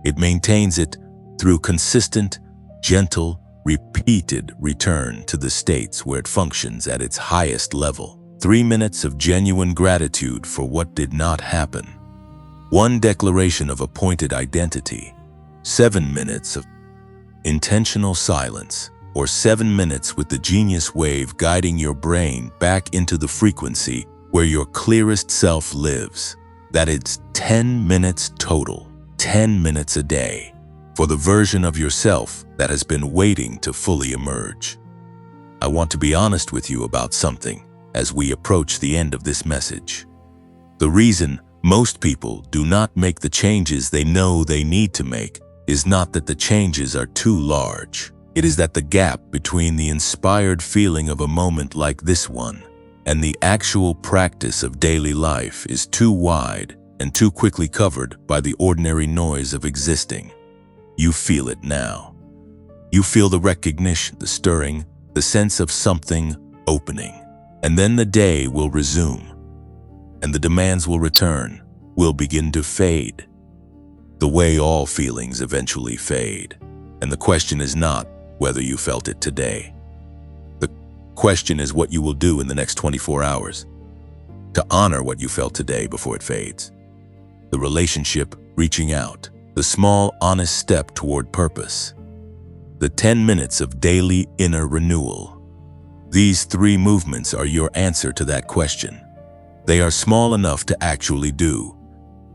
It maintains it through consistent, gentle, repeated return to the states where it functions at its highest level. 3 minutes of genuine gratitude for what did not happen. 1 declaration of appointed identity. 7 minutes of intentional silence, or 7 minutes with the genius wave guiding your brain back into the frequency where your clearest self lives. That it's 10 minutes total, 10 minutes a day, for the version of yourself that has been waiting to fully emerge. I want to be honest with you about something as we approach the end of this message. The reason most people do not make the changes they know they need to make is not that the changes are too large. It is that the gap between the inspired feeling of a moment like this one and the actual practice of daily life is too wide and too quickly covered by the ordinary noise of existing. You feel it now. You feel the recognition, the stirring, the sense of something opening. And then the day will resume, and the demands will return, will begin to fade, the way all feelings eventually fade. And the question is not whether you felt it today. The question is what you will do in the next 24 hours to honor what you felt today before it fades. The relationship reaching out, the small, honest step toward purpose, the 10 minutes of daily inner renewal. These 3 movements are your answer to that question. They are small enough to actually do.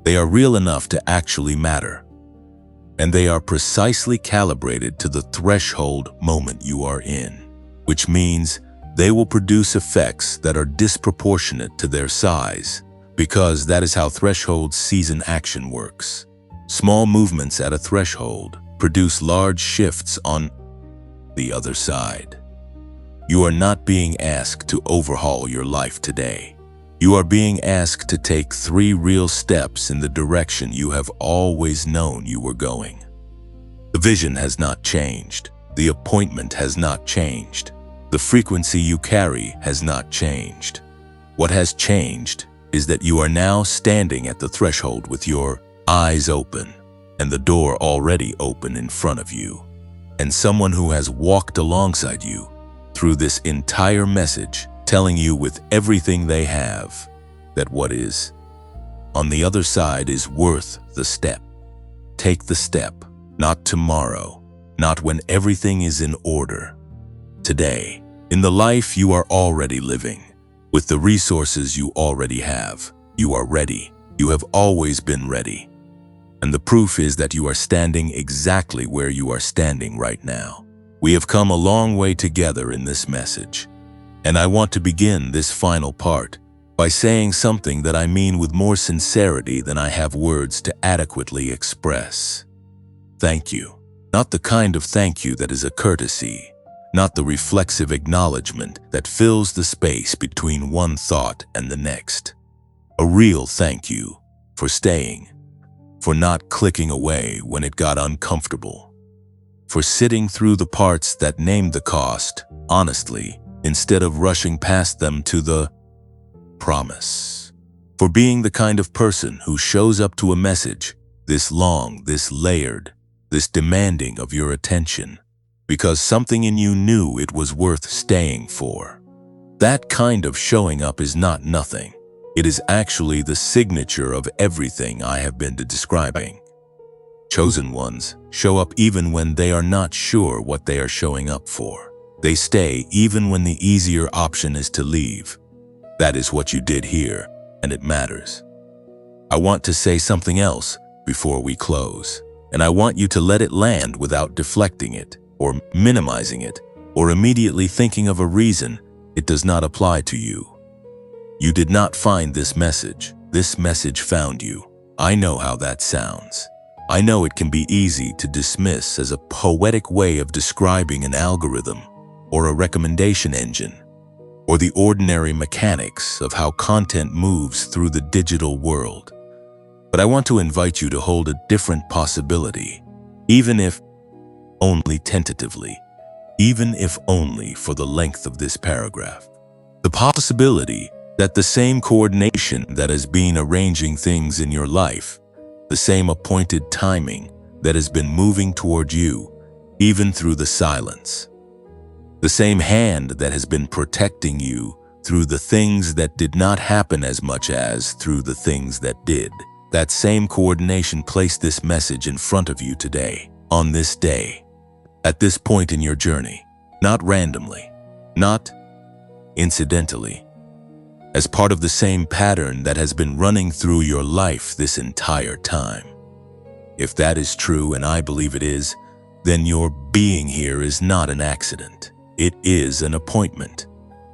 They are real enough to actually matter. And they are precisely calibrated to the threshold moment you are in, which means they will produce effects that are disproportionate to their size, because that is how threshold season action works. Small movements at a threshold produce large shifts on the other side. You are not being asked to overhaul your life today. You are being asked to take 3 real steps in the direction you have always known you were going. The vision has not changed. The appointment has not changed. The frequency you carry has not changed. What has changed is that you are now standing at the threshold with your eyes open and the door already open in front of you, and someone who has walked alongside you through this entire message, telling you with everything they have that what is on the other side is worth the step. Take the step, not tomorrow, not when everything is in order. Today, in the life you are already living, with the resources you already have, you are ready. You have always been ready. And the proof is that you are standing exactly where you are standing right now. We have come a long way together in this message, and I want to begin this final part by saying something that I mean with more sincerity than I have words to adequately express. thank you. Not the kind of thank you that is a courtesy, not the reflexive acknowledgement that fills the space between one thought and the next. A real thank you for staying, for not clicking away when it got uncomfortable, for sitting through the parts that named the cost, honestly, instead of rushing past them to the promise, for being the kind of person who shows up to a message this long, this layered, this demanding of your attention, because something in you knew it was worth staying for. That kind of showing up is not nothing. It is actually the signature of everything I have been describing. Chosen ones show up even when they are not sure what they are showing up for. They stay even when the easier option is to leave. That is what you did here, and it matters. I want to say something else before we close, and I want you to let it land without deflecting it, or minimizing it, or immediately thinking of a reason it does not apply to you. You did not find this message found you. I know how that sounds. I know it can be easy to dismiss as a poetic way of describing an algorithm, or a recommendation engine, or the ordinary mechanics of how content moves through the digital world. But I want to invite you to hold a different possibility, even if only tentatively, even if only for the length of this paragraph. The possibility that the same coordination that has been arranging things in your life, the same appointed timing that has been moving toward you, even through the silence, the same hand that has been protecting you through the things that did not happen as much as through the things that did, that same coordination placed this message in front of you today, on this day, at this point in your journey, not randomly, not incidentally, as part of the same pattern that has been running through your life this entire time. If that is true, and I believe it is, then your being here is not an accident. It is an appointment.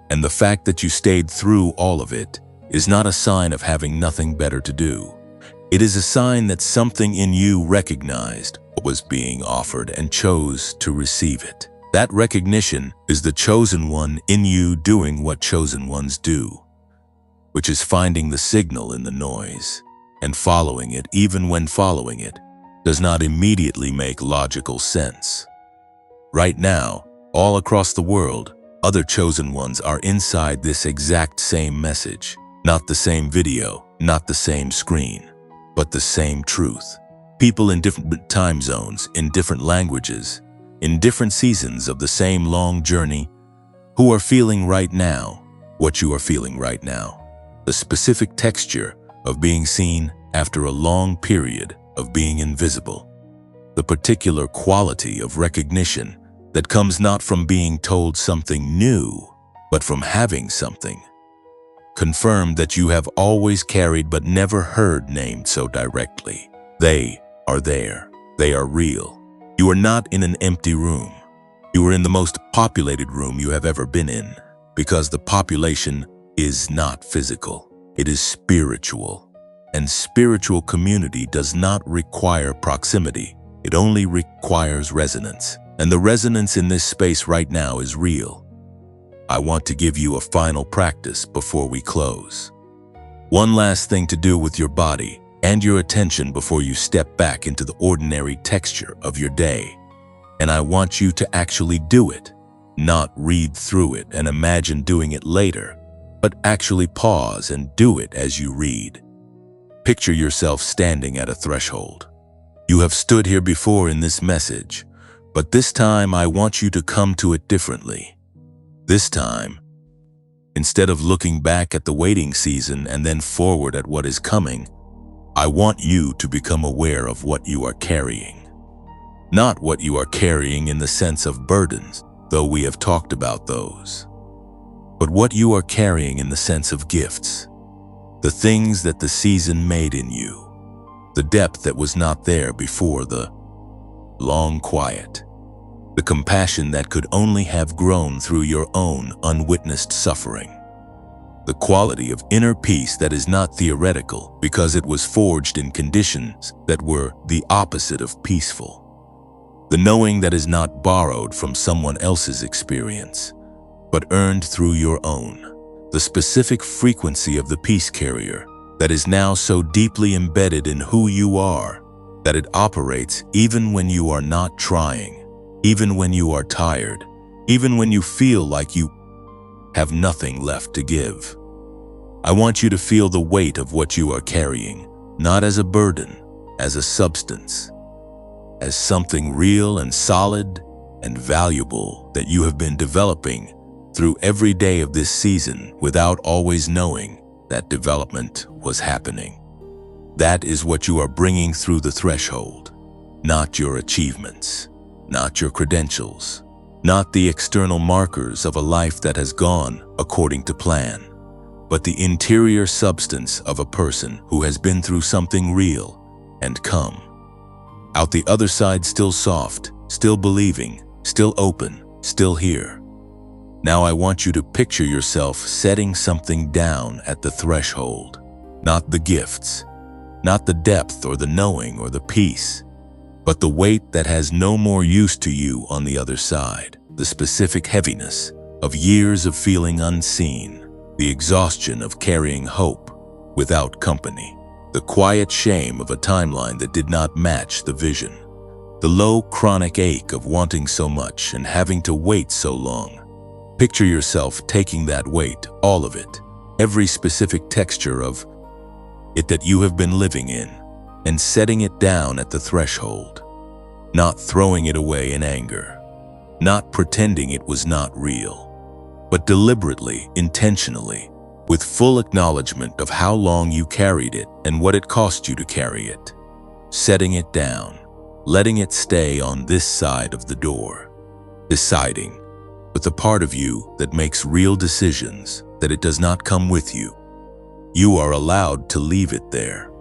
And the fact that you stayed through all of it is not a sign of having nothing better to do. It is a sign that something in you recognized what was being offered and chose to receive it. That recognition is the chosen one in you doing what chosen ones do, which is finding the signal in the noise and following it even when following it does not immediately make logical sense. Right now, all across the world, other chosen ones are inside this exact same message, not the same video, not the same screen, but the same truth. People in different time zones, in different languages, in different seasons of the same long journey, who are feeling right now what you are feeling right now. The specific texture of being seen after a long period of being invisible. The particular quality of recognition that comes not from being told something new, but from having something confirmed that you have always carried but never heard named so directly. They are there. They are real. You are not in an empty room. You are in the most populated room you have ever been in, because the population is not physical, it is spiritual. And spiritual community does not require proximity, it only requires resonance. And the resonance in this space right now is real. I want to give you a final practice before we close. One last thing to do with your body and your attention before you step back into the ordinary texture of your day. And I want you to actually do it, not read through it and imagine doing it later, but actually pause and do it as you read. Picture yourself standing at a threshold. You have stood here before in this message, but this time I want you to come to it differently. This time, instead of looking back at the waiting season and then forward at what is coming, I want you to become aware of what you are carrying. Not what you are carrying in the sense of burdens, though we have talked about those, but what you are carrying in the sense of gifts, the things that the season made in you, the depth that was not there before, the long quiet, the compassion that could only have grown through your own unwitnessed suffering, the quality of inner peace that is not theoretical because it was forged in conditions that were the opposite of peaceful. The knowing that is not borrowed from someone else's experience, but earned through your own. The specific frequency of the peace carrier that is now so deeply embedded in who you are that it operates even when you are not trying, even when you are tired, even when you feel like you have nothing left to give. I want you to feel the weight of what you are carrying, not as a burden, as a substance, as something real and solid and valuable that you have been developing through every day of this season without always knowing that development was happening. That is what you are bringing through the threshold, not your achievements, not your credentials, not the external markers of a life that has gone according to plan, but the interior substance of a person who has been through something real and come out the other side still soft, still believing, still open, still here. Now I want you to picture yourself setting something down at the threshold, not the gifts, not the depth or the knowing or the peace, but the weight that has no more use to you on the other side, the specific heaviness of years of feeling unseen, the exhaustion of carrying hope without company, the quiet shame of a timeline that did not match the vision, the low chronic ache of wanting so much and having to wait so long. Picture yourself taking that weight, all of it, every specific texture of it that you have been living in, and setting it down at the threshold, not throwing it away in anger, not pretending it was not real, but deliberately, intentionally, with full acknowledgement of how long you carried it and what it cost you to carry it, setting it down, letting it stay on this side of the door, deciding, with the part of you that makes real decisions, that it does not come with you. You are allowed to leave it there.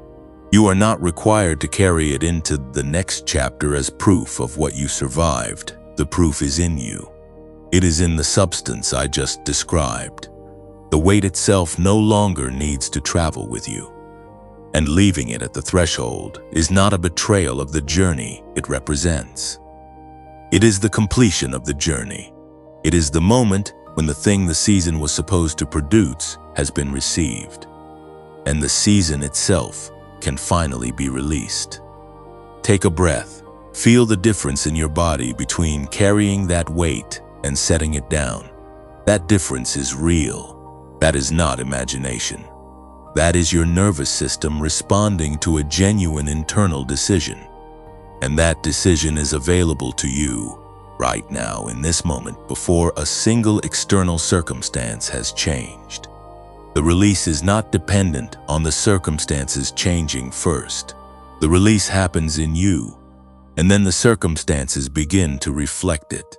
You are not required to carry it into the next chapter as proof of what you survived. The proof is in you. It is in the substance I just described. The weight itself no longer needs to travel with you. And leaving it at the threshold is not a betrayal of the journey it represents. It is the completion of the journey. It is the moment when the thing the season was supposed to produce has been received, and the season itself can finally be released. Take a breath. Feel the difference in your body between carrying that weight and setting it down. That difference is real. That is not imagination. That is your nervous system responding to a genuine internal decision. And that decision is available to you right now in this moment before a single external circumstance has changed. The release is not dependent on the circumstances changing first. The release happens in you, and then the circumstances begin to reflect it.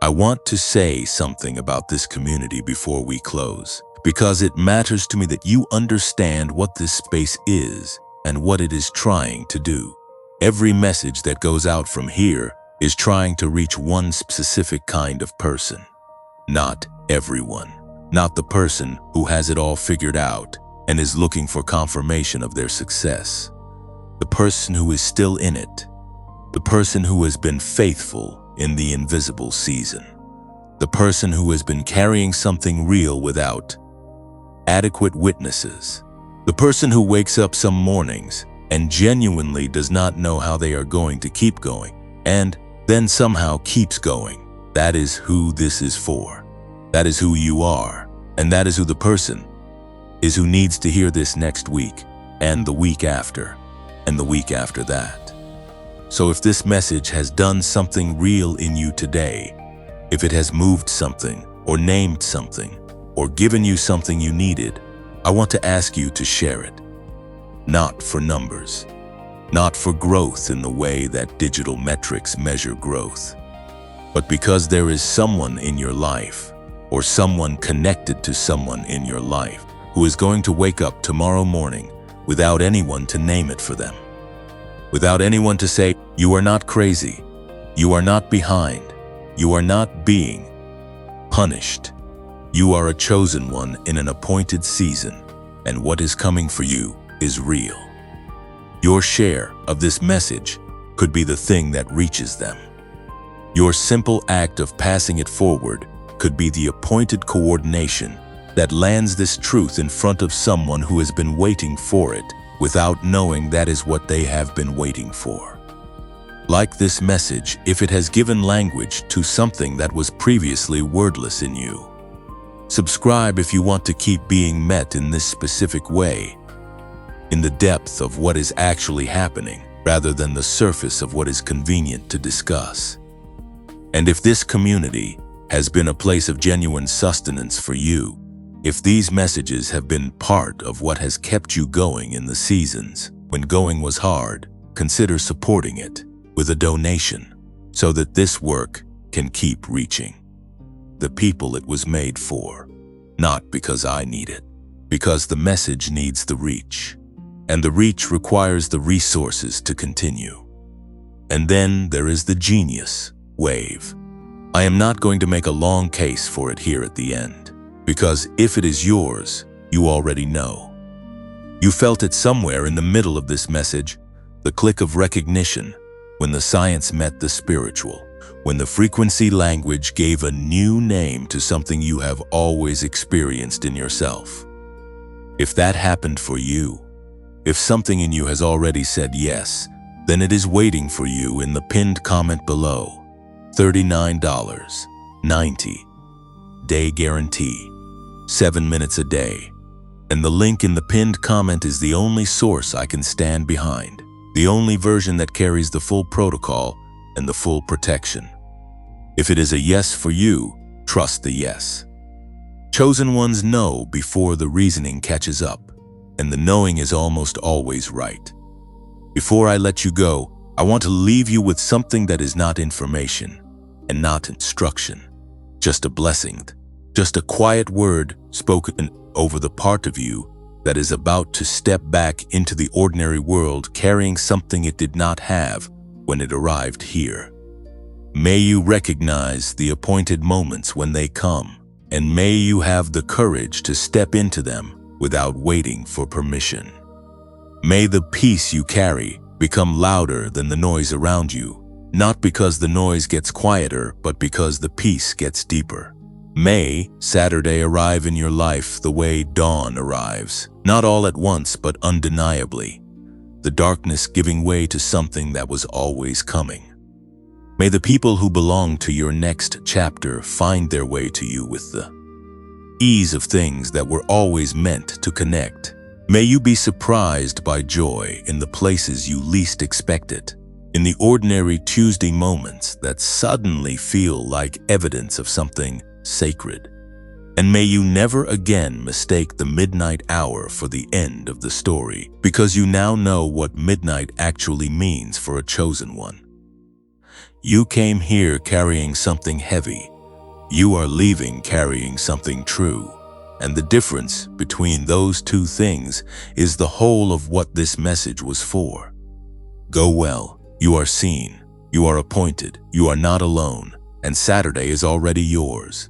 I want to say something about this community before we close, because it matters to me that you understand what this space is and what it is trying to do. Every message that goes out from here is trying to reach one specific kind of person. Not everyone. Not the person who has it all figured out and is looking for confirmation of their success. The person who is still in it. The person who has been faithful in the invisible season. The person who has been carrying something real without adequate witnesses. The person who wakes up some mornings and genuinely does not know how they are going to keep going, and then somehow keeps going. That is who this is for. That is who you are, and that is who the person is who needs to hear this next week, and the week after, and the week after that. So if this message has done something real in you today, if it has moved something, or named something, or given you something you needed, I want to ask you to share it. Not for numbers, not for growth in the way that digital metrics measure growth, but because there is someone in your life, or someone connected to someone in your life, who is going to wake up tomorrow morning without anyone to name it for them. Without anyone to say, you are not crazy, you are not behind, you are not being punished. You are a chosen one in an appointed season, and what is coming for you is real. Your share of this message could be the thing that reaches them. Your simple act of passing it forward could be the appointed coordination that lands this truth in front of someone who has been waiting for it without knowing that is what they have been waiting for. Like this message, if it has given language to something that was previously wordless in you. Subscribe if you want to keep being met in this specific way, in the depth of what is actually happening, rather than the surface of what is convenient to discuss. And if this community has been a place of genuine sustenance for you, if these messages have been part of what has kept you going in the seasons when going was hard, consider supporting it with a donation so that this work can keep reaching the people it was made for. Not because I need it, because the message needs the reach, and the reach requires the resources to continue. And then there is the genius wave. I am not going to make a long case for it here at the end, because if it is yours, you already know. You felt it somewhere in the middle of this message, the click of recognition, when the science met the spiritual, when the frequency language gave a new name to something you have always experienced in yourself. If that happened for you, if something in you has already said yes, then it is waiting for you in the pinned comment below. $39.90. Day guarantee. 7 minutes a day. And the link in the pinned comment is the only source I can stand behind. The only version that carries the full protocol and the full protection. If it is a yes for you, trust the yes. Chosen ones know before the reasoning catches up, and the knowing is almost always right. Before I let you go, I want to leave you with something that is not information and not instruction, just a blessing, just a quiet word spoken over the part of you that is about to step back into the ordinary world carrying something it did not have when it arrived here. May you recognize the appointed moments when they come, and may you have the courage to step into them without waiting for permission. May the peace you carry become louder than the noise around you, not because the noise gets quieter, but because the peace gets deeper. May Saturday arrive in your life the way dawn arrives, not all at once but undeniably, the darkness giving way to something that was always coming. May the people who belong to your next chapter find their way to you with the ease of things that were always meant to connect. May you be surprised by joy in the places you least expect it, in the ordinary Tuesday moments that suddenly feel like evidence of something sacred. And may you never again mistake the midnight hour for the end of the story, because you now know what midnight actually means for a chosen one. You came here carrying something heavy. You are leaving carrying something true. And the difference between those two things is the whole of what this message was for. Go well. You are seen. You are appointed. You are not alone. And Saturday is already yours.